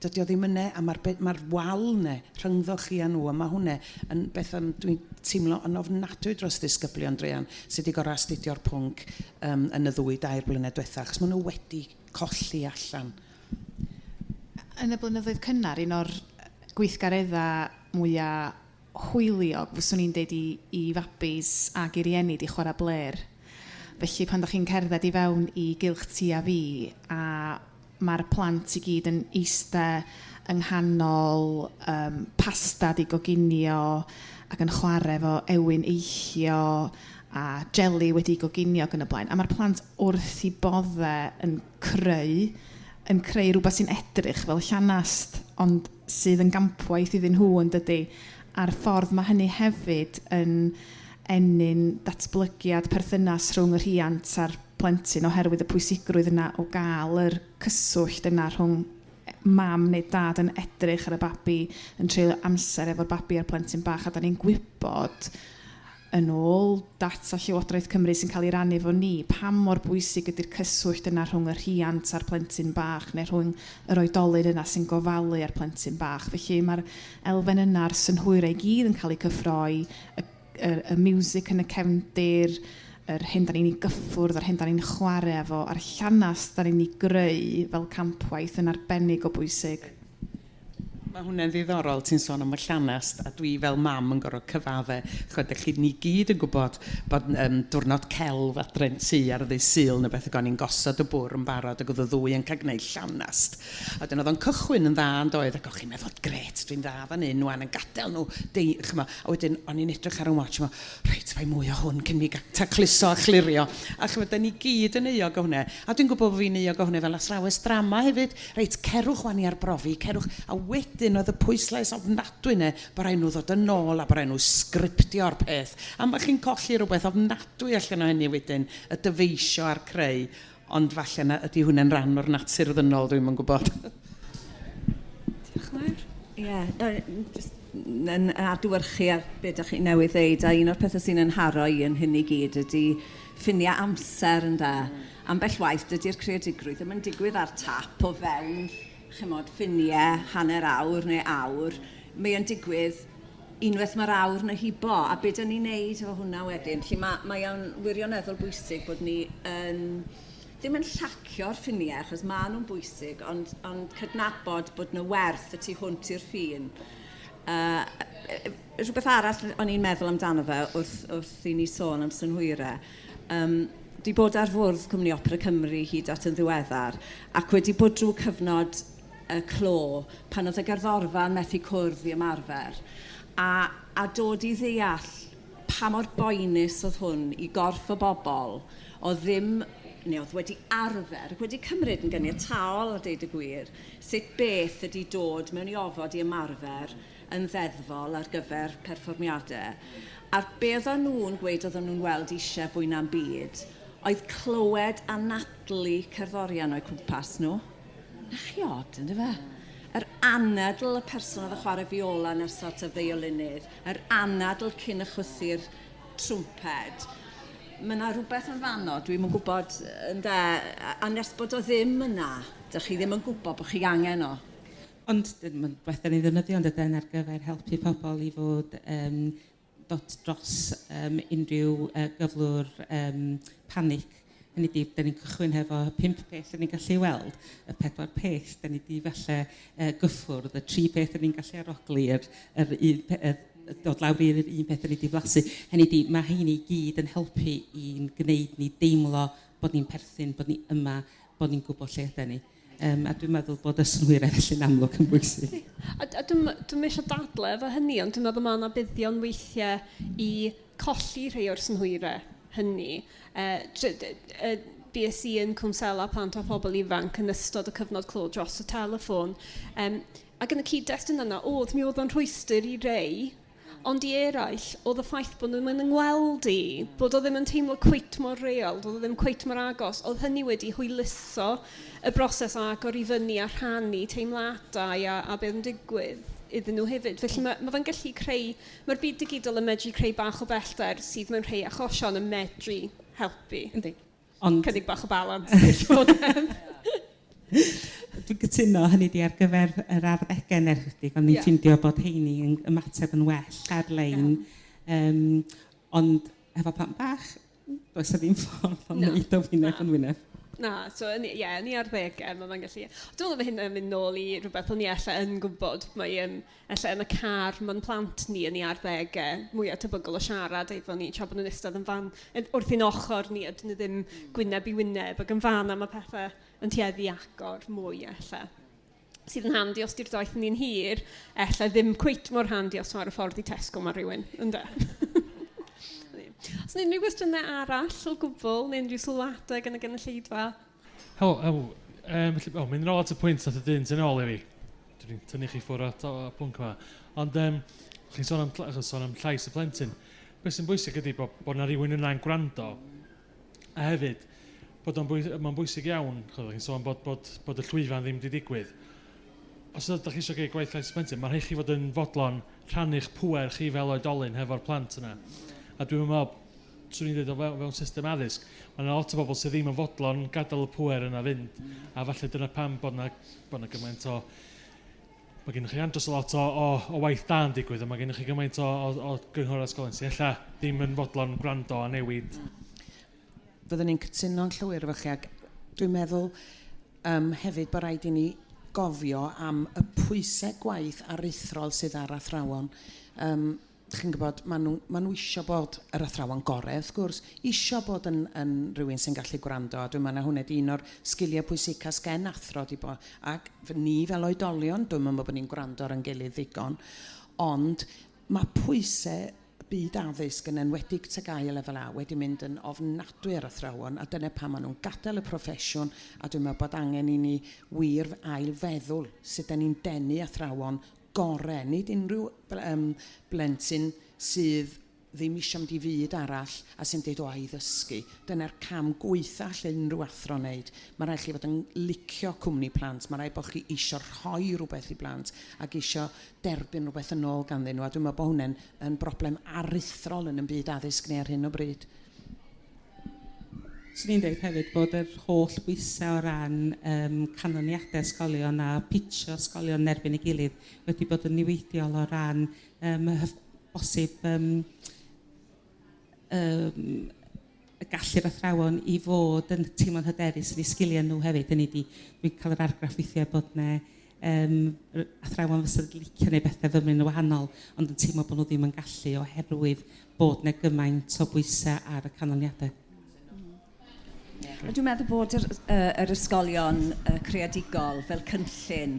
Dydy o ddim yna, a mae'r wal yna rhyngddoch chi a nhw, a mae hwnna yn beth dwi'n teimlo yn ofnadwy dros disgyblion druan sydd wedi gorau astudio'r pwnc yn y 2 blynedd diwethaf, achos maen nhw wedi colli allan. Yn y blynyddoedd cynnar, un o'r gweithgareddau mwyaf hwyliog, fyswn i'n deud i fabis ag i rieni di chwarae bler. Felly pan da chi'n cerdded i fewn i gylch ti a fi, a mae'r plant i gyd yn eistedd yng nghanol pasta di goginio ac yn chwarae efo ewin eithio a jeli wedi goginio ac yn y blaen. A mae'r plant wrth i boddau yn creu rhywbeth sy'n edrych fel llanast, ond sydd yn gampwaith iddyn nhw yn dydy. A'r ffordd mae hynny hefyd yn ennyn datblygiad perthynas rhwng y rhiant a'r plentyn, oherwydd y pwysigrwydd yna o gael yr cyswllt yna rhwng mam neu dad yn edrych ar y babi, yn treulio amser efo'r babi a'r plentyn bach, a da ni'n gwybod yn ôl data Llywodraeth Cymru sy'n cael ei rannu efo ni, pa mor bwysig ydy'r cyswllt yna rhwng y rhiant a'r plentyn bach, neu rhwng yr oedolyn yna sy'n gofalu ar plentyn bach. Felly mae'r elfen yna'r synhwyrau i gyd yn cael ei cyffroi, y miwsic yn y cefndir, yr hyn da ni'n ei gyffwrdd, yr hyn da ni'n chwarae efo, a'r llanast da ni'n ei greu fel campwaith yn arbennig o bwysig. Mae hwnna'n ddiddorol, ti'n sôn am y llanast, a dwi fel mam yn gorfod cyfadde. Chwydych chi, ni gyd yn gwybod bod diwrnod celf adre'n tŷ ar y ddydd Sul neu beth, ac o'n i'n gosod y bwr yn barod ac oedd y ddwy yn cael gwneud llanast. A wedyn oedd o'n cychwyn yn dda yn doedd, ac o'ch chi'n meddwl, gret, dwi'n dda fan hyn, wan yn gadael nhw. A wedyn, o'n i'n edrych ar y watch, reit, fai mwy o hwn, cyn mi tacluso a chlirio. A chymod, da ni gyd yn euog o hwnna. A dwi'n gwybod bod fi'n euog o hwnna fel athrawes drama hefyd. Reit, cerwch wan i arbrofi, cerwch. A wedyn oedd y pwyslais ofnadwy yna, bod rhaid nhw ddod yn ôl a bod rhaid nhw sgriptio'r peth. A mae chi'n colli rhywbeth ofnadwy allan o hynny wedyn, y dyfeisio a'r creu. Ond falle ydy hwnna'n rhan o'r natur ddynol, dwi'n yn gwybod. Diolch yn fawr. Ie, yn adwyrchu ar beth ydych chi newydd ddeud, a un o'r pethau sy'n anharo i yn hyn i gyd ydy ffiniau amser yn da. Ambell waith dydy'r creadigrwydd ddim yn digwydd ar tap o fewn chymod, ffiniau, hanner awr neu awr. Mae yn digwydd unwaith mae'r awr neu hibo, a beth dyn ni'n neud efo hwnna wedyn. Felly mae o'n wirioneddol bwysig bod ni ddim yn llacio'r ffiniau, achos maen nhw'n bwysig, ond cydnabod bod nhw werth y tu hwnt i'r ffin. Rhywbeth arall o'n i'n meddwl amdano fe wrth i ni sôn am synhwyrau. Di bod ar fwrdd Cwmni Opera Cymru hyd at yn ddiweddar, ac wedi bod drwy cyfnod y clo pan oedd y gerddorfa yn methu cwrdd i ymarfer. A dod i ddeall pa mor boenus oedd hwn i gorff o bobl o ddim, neu oedd wedi arfer, ac wedi cymryd yn gyniataol a deud y gwir, sut beth ydy dod mewn i ofod i ymarfer yn ddeddfol ar gyfer perfformiadau. A'r be oedden nhw'n gweud oedden nhw'n weld eisiau fwy na'n byd, oedd clywed a nadlu cerddorion o'i cwmpas nhw. Na chi od, ynddo fe? Yr anadl y person oedd y chwarae fiola nes at y ddeiolinydd, yr anadl cyn ychwythu'r trwmped. Mae yna rhywbeth yn fanno, dwi'n yn gwybod, a nes bod o ddim yna, dych chi ddim yn gwybod bod chi angen o. Ond mae'n beth ni ddefnyddio ond ydyn ar gyfer helpu pobl i fod dod dros unrhyw gyflwr panic. Hynny di, da ni'n cychwyn hefo 5 peth da ni'n gallu weld, y 4 peth da ni di falle gyffwrdd, y 3 peth da ni'n gallu arogli, dod lawr i'r un peth da ni di flasu. Hynny di, mae heini gyd yn helpu i'n gwneud ni deimlo bod ni'n perthyn, bod ni yma, bod ni'n gwybod lle yda ni. A dwi'n meddwl bod y synhwyrau felly'n amlwg yn bwysig. A dwi'n eisiau dadle efo hynny, ond dwi'n meddwl mae yna buddion weithiau i colli rhai o'r synhwyrau hynny. BSc yn cwnsela plant a phobl ifanc yn ystod y cyfnod clo dros y teleffon. Ac yn y cyd-destun yna, mi oedd o'n rhwystyr i rei, ond i eraill, oedd y ffaith bod nhw'n yngweld i, bod o ddim yn teimlo cweit mor real, oedd o ddim cweit mor agos, oedd hynny wedi hwyluso y broses agor i fyny a rhannu teimladau a beth yn digwydd iddyn nhw hefyd. Felly mae fe'n gallu creu, mae'r byd digidol yn medru creu bach o bellter sydd mewn rhai achosion yn medru helpu. Yndi. Ond cynnig bach o balans. Dwi'n cytuno hynny di ar gyfer yr arddegau nerfydig, ond ni'n ffindio bod heini yn ymateb yn well ar-lein. Ond efo plant bach, does ddim ffordd o wneud o wyneb yn wyneb. Na, so ni ar ddegau, mae fe'n gallu. Dwi'n meddwl bod hyn yn mynd nôl i rhywbeth o'n i ella yn gwybod. Mae ella yn y car, mae'n plant ni yn i ar ddegau, mwyaf tebygol o siarad efo ni, tra bod nhw'n eistedd yn fan, wrth un ochr ni, ydyn nhw ddim gwyneb i wyneb, ac yn fan am y pethau yn tueddu agor mwy ella. Sydd yn handi os di'r daith ni'n hir, ella ddim cweit mor handi os mae'r ffordd i Tesco mae rhywun, ynddo? Os yna unrhyw gwestiynau arall o gwbl, neu unrhyw sylwadau gan y gynulleidfa? Mae'n rôl at y pwynt at y dyn yn ôl i fi. Dwi'n tynnu chi ffwrdd at y pwnc yma. Ond chi'n sôn am llais y plentyn. Beth sy'n bwysig ydy bod yna rhywun yna'n gwrando. A hefyd, bod mae'n bwysig iawn, chi'n sôn bod y llwyfan ddim wedi digwydd. Os ydych chi eisiau gwneud gwaith llais y plentyn, mae'n rhaid chi fod yn fodlon rhannu'ch pŵer chi fel oedolyn hefo'r plant yna. A dwi'n meddwl, swn i'n dweud o fewn system addysg, mae yna lot o bobl sydd ddim yn fodlon gadael y pŵer yna fynd. A falle dyna pam bod yna gymaint o... Mae gennych chi andros o lot o waith da yn digwydd, a mae gennych chi gymaint o gynghor ysgolion sydd ella ddim yn fodlon gwrando a newid. Byddwn ni'n cytuno'n llwyr efo chi, ac dwi'n meddwl hefyd bod rhaid i ni gofio am y pwysau gwaith aruthrol sydd ar athrawon. Chi'n gwybod, maen nhw isio bod yr athrawon gorau, wrth gwrs, isio bod yn rhywun sy'n gallu gwrando, a dwi'n meddwl hwnna di un o'r sgiliau pwysicas gen athro, di bod, ac ni fel oedolion, dwi'n meddwl bod ni'n gwrando ar yn gilydd ddigon, ond mae pwysau byd addysg yn enwedig tygau y lefel A wedi mynd yn ofnadwy ar athrawon, a dyna pam maen nhw'n gadael y proffesiwn, a dwi'n meddwl bod angen i ni wir ail feddwl sut da ni'n denu athrawon gorau, nid unrhyw blentyn sydd ddim eisiau mynd i fyd arall a sy'n dweud o i ddysgu. Dyna'r cam gweitha lle unrhyw athro wneud. Mae rhaid chi fod yn licio cwmni plant, mae rhaid bod chi eisiau rhoi rhywbeth i blant ac eisiau derbyn rhywbeth yn ôl ganddyn nhw, a dwi'n meddwl bod hwnna'n yn broblem aruthrol yn y byd addysg neu ar hyn o bryd. Swn i'n dweud hefyd bod yr holl bwysau o ran canlyniadau ysgolion a pitio ysgolion yn erbyn ei gilydd wedi bod yn niweidiol o ran bosib y gallu'r athrawon i fod yn teimlo'n hyderus yn eu sgiliau nhw hefyd. Dwi'n cael yr argraff weithiau bod yna athrawon fysa'n licio neu bethau fymryn yn wahanol, ond yn teimlo bod nhw ddim yn gallu oherwydd bod yna gymaint o bwysau ar y canlyniadau. Dwi'n meddwl bod yr ysgolion creadigol fel cynllun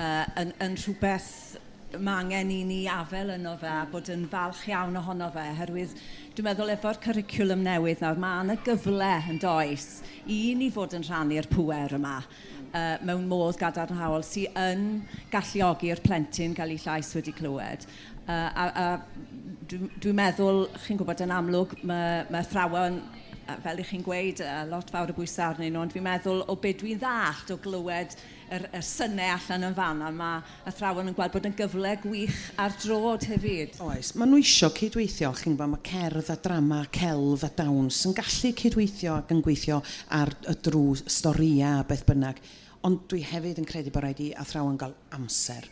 yn rhywbeth mae angen i ni afel yno fe a bod yn falch iawn ohono fe, oherwydd dwi'n meddwl efo'r cwricwlwm newydd nawr, mae yna gyfle yn does i ni fod yn rhannu'r pŵer yma mewn modd gadarnhaol sy'n yn galluogi'r plentyn gael ei llais wedi clywed. Dwi'n meddwl, chi'n gwybod yn amlwg, mae athrawon fel i chi'n gweud, lot fawr o bwysau arnyn nhw, ond fi'n meddwl o beth dwi'n ddallt o glywed y synnau allan yn fan, a mae athrawon yn gweld bod yn gyfle gwych ar drod hefyd. Oes, maen nhw isio cydweithio, chi'n gwybod, mae cerdd a drama, celf a dawns yn gallu cydweithio ac yn gweithio ar y drws storia a beth bynnag, ond dwi hefyd yn credu bod rhaid i athrawon gael amser.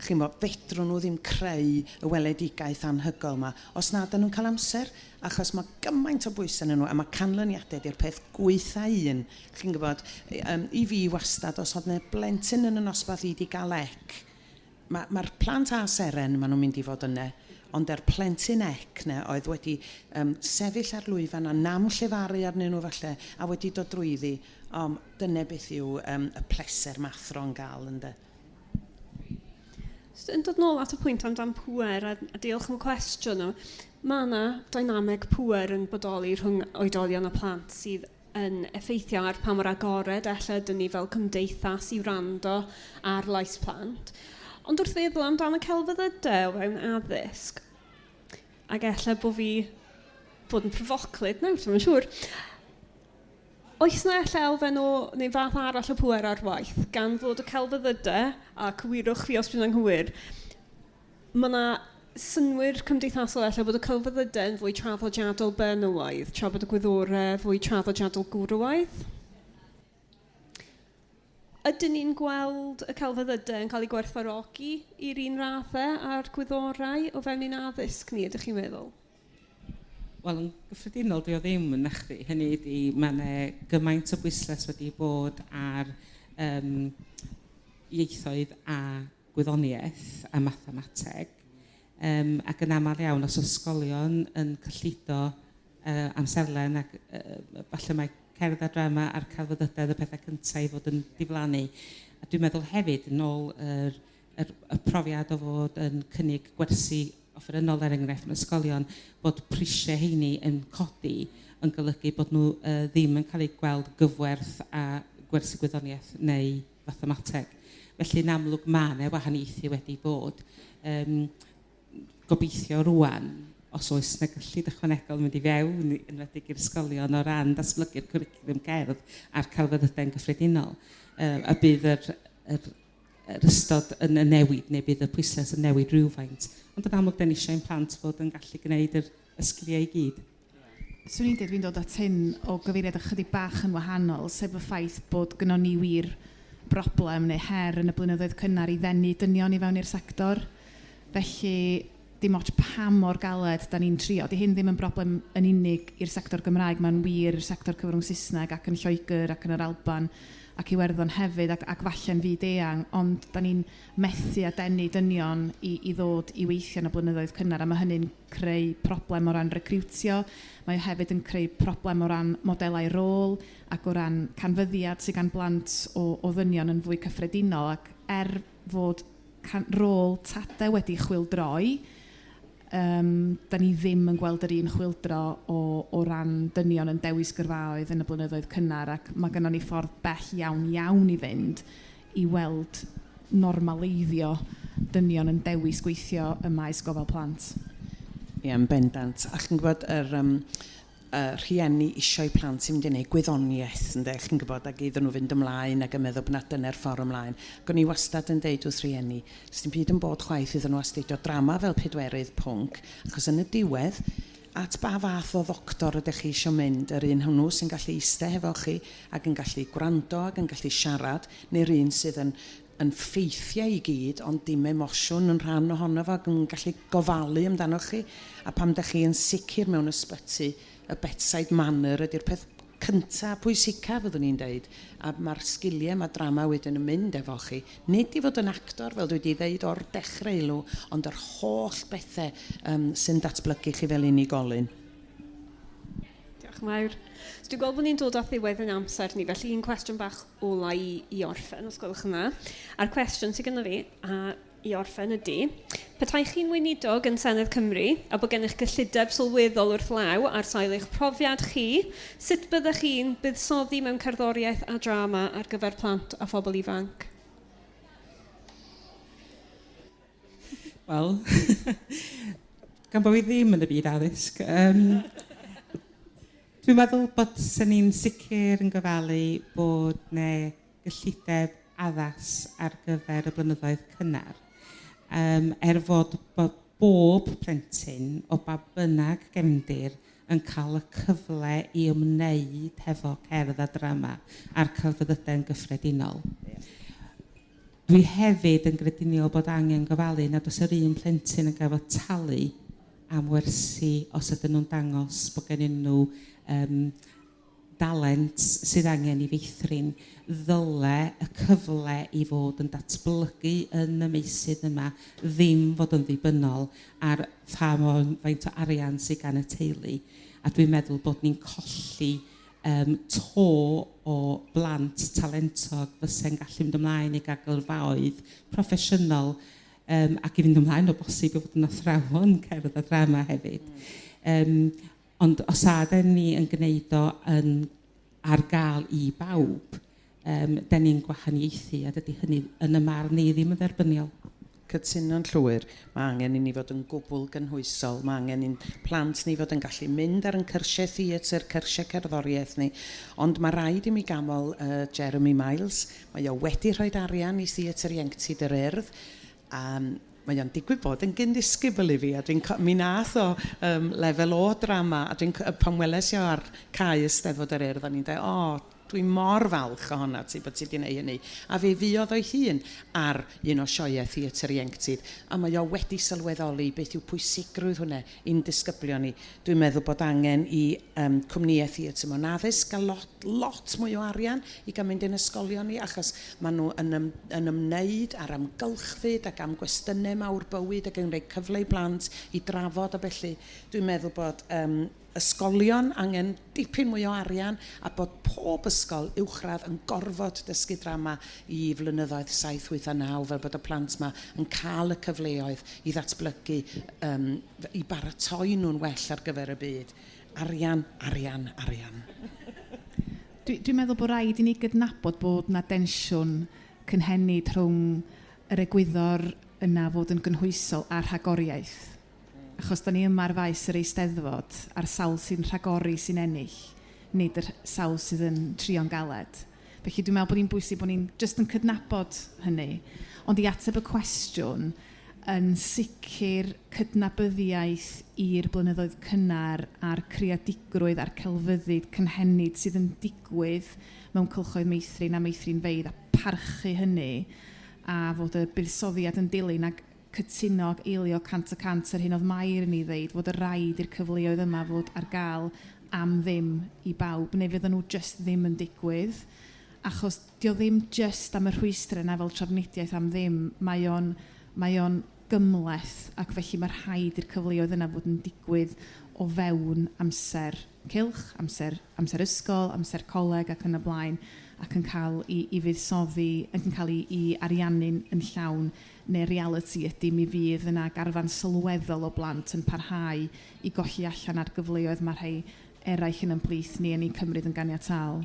Chi'n gwybod, fedrwn nhw ddim creu y weledigaeth anhygoel yma os nad ydyn nhw'n cael amser, achos mae gymaint o bwysau yn nhw, a mae canlyniadau di'r peth gweitha un. Chi'n gwybod, i fi wastad, os oedd yna blentyn yn y nosbarth i wedi gael mae'r plant a seren maen nhw'n mynd i fod yna, ond yr plentyn yna oedd wedi sefyll ar lwyfan a nam llefaru arnyn nhw falle, a wedi dod drwyddi, dyna beth yw y pleser mae athro'n gael ynddo. Yn dod nôl at y pwynt amdan pŵer a diolch am y cwestiwn nhw. Mae yna dynameg pŵer yn bodoli rhwng oedolion a plant sydd yn effeithio ar pa mor agored ella dyn ni fel cymdeithas i wrando ar lais plant. Ond wrth feddwl amdan y celfyddydau o fewn addysg, ac ella bod fi bod yn pryfoclyd nawr, dwi'n siŵr. Oes yna ella elfen o neu fath arall o pŵer ar waith gan fod y celfyddydau, a cywirwch fi os dwi'n anghywir, mae yna synwyr cymdeithasol ella bod y celfyddydau yn fwy traddodiadol benywaidd, tra bod y Gwyddorau fwy traddodiadol gwrywaidd. Ydyn ni'n gweld y celfyddydau yn cael ei gwerthfawrogi i'r un raddau a'r Gwyddorau o fewn un addysg ni, ydych chi'n meddwl? Wel, yn gyffredinol, dwi o ddim yn nachdi. Hynny ydi, mae yna gymaint o bwysles wedi bod ar ieithoedd a gwyddoniaeth a mathemateg. Ac yn aml iawn, os ysgolion yn cyllido amserlen ac falle mae cerdd a drama a'r celfyddydau y pethau cyntaf i fod yn diflannu. A dwi'n meddwl hefyd yn ôl y profiad o fod yn cynnig gwersi offerynnol enghraifft yn ysgolion, bod prisiau heini yn codi yn golygu bod nhw ddim yn cael eu gweld gyfwerth a gwersi gwyddoniaeth neu mathemateg. Felly yn amlwg mae yna wahaniaethu wedi bod. Gobeithio rwan, os oes yna gyllid ychwanegol mynd i fewn yn wedig i'r ysgolion o ran datblygu'r cwricwlwm cerdd a'r celfyddydau'n gyffredinol, a bydd yr ystod yn y newid neu bydd y pwysles yn newid rhywfaint. Ond yn amlwg, da ni eisiau ein plant fod yn gallu gwneud yr ysgiliau i gyd. Swn i'n dweud, fi'n dod at hyn o gyfeiriad ychydig bach yn wahanol, sef y ffaith bod gynnon ni wir broblem neu her yn y blynyddoedd cynnar i ddenu dynion i fewn i'r sector. Felly dim ots pa mor galed da ni'n trio. Di hyn ddim yn broblem yn unig i'r sector Gymraeg, mae'n wir i'r sector cyfrwng Saesneg ac yn Lloegr ac yn yr Alban ac Iwerddon hefyd ac falle'n fyd eang, ond da ni'n methu a denu dynion i ddod i weithio yn y blynyddoedd cynnar, a mae hynny'n creu problem o ran recriwtio, mae hefyd yn creu problem o ran modelau rôl ac o ran canfyddiad sydd gan blant o ddynion yn fwy cyffredinol, ac fod rôl tade wedi chwildroi, da ni ddim yn gweld yr un chwildro o ran dynion yn dewis gyrfaoedd yn y blynyddoedd cynnar, ac mae gennym ni ffordd bell iawn i fynd i weld normaleiddio dynion yn dewis gweithio y maes gofal plant. Ie, yn bendant. A chi'n gwybod rhieni isio'u plant sy'n mynd i wneud gwyddoniaeth, ynde, chi'n gwybod, ac iddyn nhw fynd ymlaen ac yn meddwl bod na dyna'r ffordd ymlaen. Ac o'n i wastad yn deud wrth rhieni, sy'n byd yn bod chwaith iddyn nhw astudio drama fel pedwerydd pwnc, achos yn y diwedd, at ba fath o ddoctor ydych chi eisiau mynd, yr un hwnnw sy'n gallu eistedd hefo chi ac yn gallu gwrando ac yn gallu siarad, neu'r un sydd yn ffeithiau i gyd, ond dim emosiwn yn rhan ohono fo ac yn gallu gofalu amdano chi, a pam ydych chi yn sicr mewn ysbyty, y bedside manner ydy'r peth cyntaf pwysica fyddwn ni'n deud, a mae'r sgiliau, mae drama wedyn yn mynd efo chi, nid i fod yn actor fel dwi wedi ddeud o'r dechrau ilw, ond yr holl bethau sy'n datblygu chi fel unigolyn. Diolch yn fawr. So, dwi'n gweld bod ni'n dod at ddiwedd yn amser ni, felly un cwestiwn bach ola i orffen, os gwelwch yn dda. A'r cwestiwn sydd gyda fi i orffen ydy, petai chi'n weinidog yn Senedd Cymru a bod gennych gyllideb sylweddol wrth law ar sail eich profiad chi, sut byddech chi'n buddsoddi mewn cerddoriaeth a drama ar gyfer plant a phobl ifanc? Wel, gan bod fi ddim yn y byd addysg, dwi'n meddwl bod sy'n ni'n sicr yn gofalu bod ne gyllideb addas ar gyfer y blynyddoedd cynnar. Fod bob plentyn o ba bynnag gefndir yn cael y cyfle i ymwneud hefo cerdd a drama a'r celfyddydau'n gyffredinol. Dwi hefyd yn grediniol bod angen gofalu nad oes yr un plentyn yn gael talu am wersi os ydyn nhw'n dangos bod gennyn nhw dalent sydd angen i Meithrin, ddyle y cyfle i fod yn datblygu yn y meysydd yma ddim fod yn ddibynnol ar faint o arian sydd gan y teulu. A dwi'n meddwl bod ni'n colli to o blant talentog fysa'n gallu mynd ymlaen i gael gyrfaoedd proffesiynol ac i fynd ymlaen o bosib i fod yn athrawon cerdd a drama hefyd. Ond os aden ni yn gwneud o ar gael i bawb, da ni'n gwahaniaethu a dydy hynny yn y marn ni ddim yn dderbyniol. Cytuno'n llwyr, mae angen i ni fod yn gwbl gynhwysol, mae angen i'n plant ni fod yn gallu mynd ar yn cyrsiau theatr, cyrsiau cerddoriaeth ni, ond mae rhaid i mi gamol Jeremy Miles, mae o wedi rhoi arian i theatr ieuenctid yr Urdd, mae o'n digwydd bod yn gyndisgybl i fi, a mi nath o lefel o drama, a pan weles i o ar cae Eisteddfod yr Urdd, a ni'n dweud, dwi'n mor falch o honna ti bod ti wedi gwneud hynny. A fe fuodd o'i hun ar un o sioeau theatr ieuenctid, a mae o wedi sylweddoli beth yw pwysigrwydd hwnna i'n disgyblion ni. Dwi'n meddwl bod angen i cwmnïau theatr mewn addysg gael lot mwy o arian i gael mynd i'n ysgolion ni, achos maen nhw yn ymwneud ar amgylchfyd ac am gwestiynau mawr bywyd ac yn rhoi cyfle i blant i drafod a felly. Dwi'n meddwl bod ysgolion angen dipyn mwy o arian a bod pob ysgol uwchradd yn gorfod dysgu drama i flynyddoedd 7, 8 a 9 fel bod y plant yma yn cael y cyfleoedd i ddatblygu i baratoi nhw'n well ar gyfer y byd. Arian, arian, arian. Dwi'n meddwl bod rhaid i ni gydnabod bod na densiwn cynhenid rhwng yr egwyddor yna fod yn gynhwysol a'r rhagoriaeth. Achos da ni yma ar faes yr Eisteddfod a'r sawl sy'n rhagori sy'n ennill, nid yr sawl sydd yn trio'n galed. Felly dwi'n meddwl bod hi'n bwysig bod ni'n just yn cydnabod hynny. Ond i ateb y cwestiwn, yn sicr cydnabyddiaeth i'r blynyddoedd cynnar a'r creadigrwydd a'r celfyddyd cynhenid sydd yn digwydd mewn cylchoedd Meithrin a Meithrinfeydd a parchu hynny a fod y buddsoddiad yn dilyn ac cytunog eilio 100% ar hyn oedd Mair yn ei ddeud, fod y rhaid i'r cyfleoedd yma fod ar gael am ddim i bawb, neu fydden nhw just ddim yn digwydd, achos dio ddim just am y rhwystre yna fel trafnidiaeth am ddim, mae o'n gymleth, ac felly mae rhaid i'r cyfleoedd yna fod yn digwydd o fewn amser cylch, amser ysgol, amser coleg ac yn y blaen, ac yn cael i fuddsoddi, ac yn cael i ariannu'n yn llawn, neu reality ydy mi fydd yna garfan sylweddol o blant yn parhau i golli allan ar gyfleoedd mae rhai eraill yn ymplith ni yn ei cymryd yn ganiataol.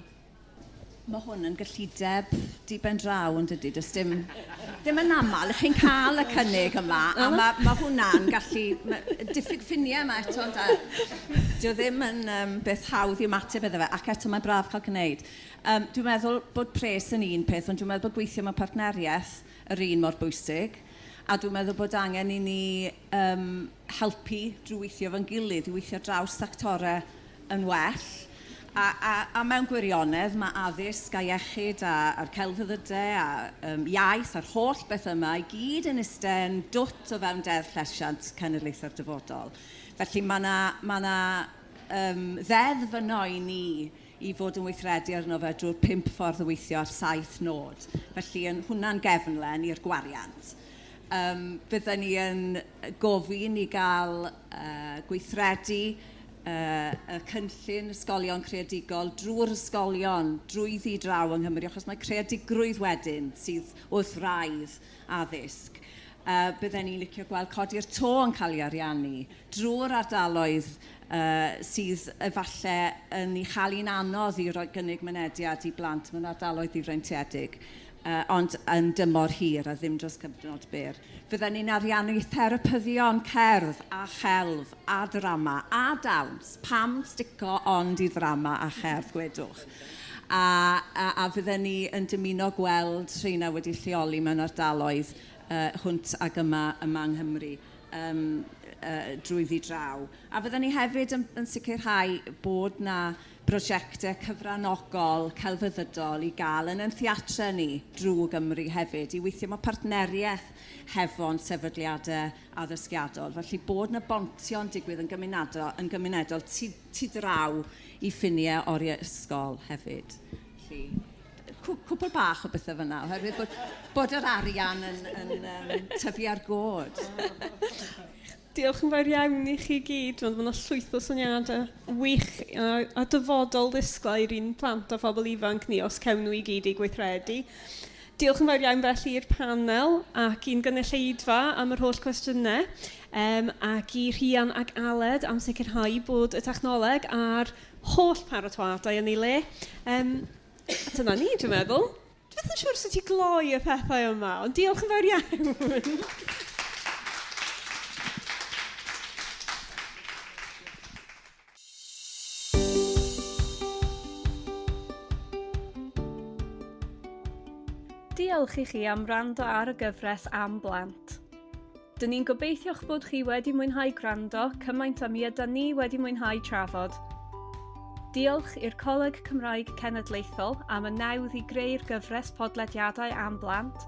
Mae hwn yn gyllideb diben draw yn dydy, does dim yn aml, chi'n cael y cynnig yma, a mae hwnna'n gallu, diffyg ffiniau yma eto, dio ddim yn beth hawdd i ymateb iddo fe, ac eto mae'n braf cael gwneud. Dwi'n meddwl bod pres yn un peth, ond dwi'n meddwl bod gweithio mewn partneriaeth yr un mor bwysig, a dwi'n meddwl bod angen i ni helpu drwy weithio fo'n gilydd, i weithio draws sectorau yn well, a mewn gwirionedd mae addysg a iechyd a'r celfyddydau a iaith a'r holl beth yma i gyd yn ystod dwt o fewn deddf llesiant cenedlaethau'r dyfodol. Felly mae yna ddeddf yno i ni i fod yn weithredu arno fe drwy'r 5 ffordd o weithio ar 7 nod. Felly hwnna'n gefnlen i'r gwariant. Byddwn ni yn gofyn i gael gweithredu y cynllun ysgolion creadigol drwy'r ysgolion, drwyddi draw yng Nghymru, achos mae creadigrwydd wedyn sydd wrth raidd addysg. Bydden ni'n licio gweld codi'r to yn cael ei ariannu drwy'r ardaloedd sydd efallai yn ei chael hi'n anodd i roi gynnig mynediad i blant mewn ardaloedd ddifreintiedig, ond yn dymor hir a ddim dros cyfnod byr. Fydden ni'n ariannu therapyddion cerdd a chelf a drama a dawns. Pam stico ond i ddrama a cherdd gwedwch. A fydden ni yn dymuno gweld rheina wedi lleoli mewn ardaloedd hwnt ag yma yng Nghymru drwyddi draw. A fydden ni hefyd yn sicrhau bod na brosiectau cyfranogol, celfyddydol i gael yn theatre ni drwy Gymru hefyd, i weithio mewn partneriaeth hefo'n sefydliadau addysgiadol. Felly bod na bontio'n digwydd yn gymunedol tu draw i ffiniau oriau ysgol hefyd. Felly, cwpl bach o bethau fyna, oherwydd bod yr arian yn tyfu ar god. Diolch yn fawr iawn i chi gyd, ond mae yna llwyth o syniadau wych a dyfodol ddisglair i'n plant a phobl ifanc ni os cawn nhw i gyd i gweithredu. Diolch yn fawr iawn felly i'r panel ac i'n gynulleidfa am yr holl cwestiynau, ac i Rhian ac Aled am sicrhau bod y technoleg a'r holl paratoadau yn ei le. Dyna ni, dwi'n meddwl. Dwi'n ddim yn siŵr sut i gloi y pethau yma, ond diolch yn fawr iawn. Diolch i chi am wrando ar y gyfres am blant. Dyn ni'n gobeithio'ch bod chi wedi mwynhau gwrando cymaint â mi ydyn ni wedi mwynhau trafod. Diolch i'r Coleg Cymraeg Cenedlaethol am y nawdd i greu'r gyfres podlediadau am blant.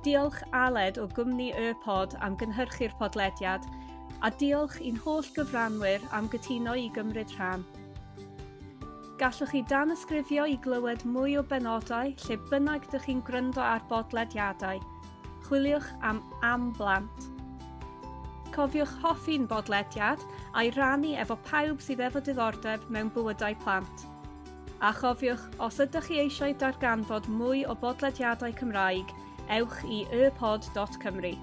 Diolch Aled o gwmni y-pod am gynhyrchu'r podlediad, a diolch i'n holl gyfranwyr am gytuno i gymryd rhan. Gallwch chi danysgrifio i glywed mwy o benodau lle bynnag dych chi'n gwryndo ar bodlediadau. Chwiliwch am blant. Cofiwch hoffi'n bodlediad a'i rannu efo pawb sydd efo diddordeb mewn bywydau plant. A chofiwch, os ydych chi eisiau darganfod mwy o bodlediadau Cymraeg, ewch i y-pod.cymru.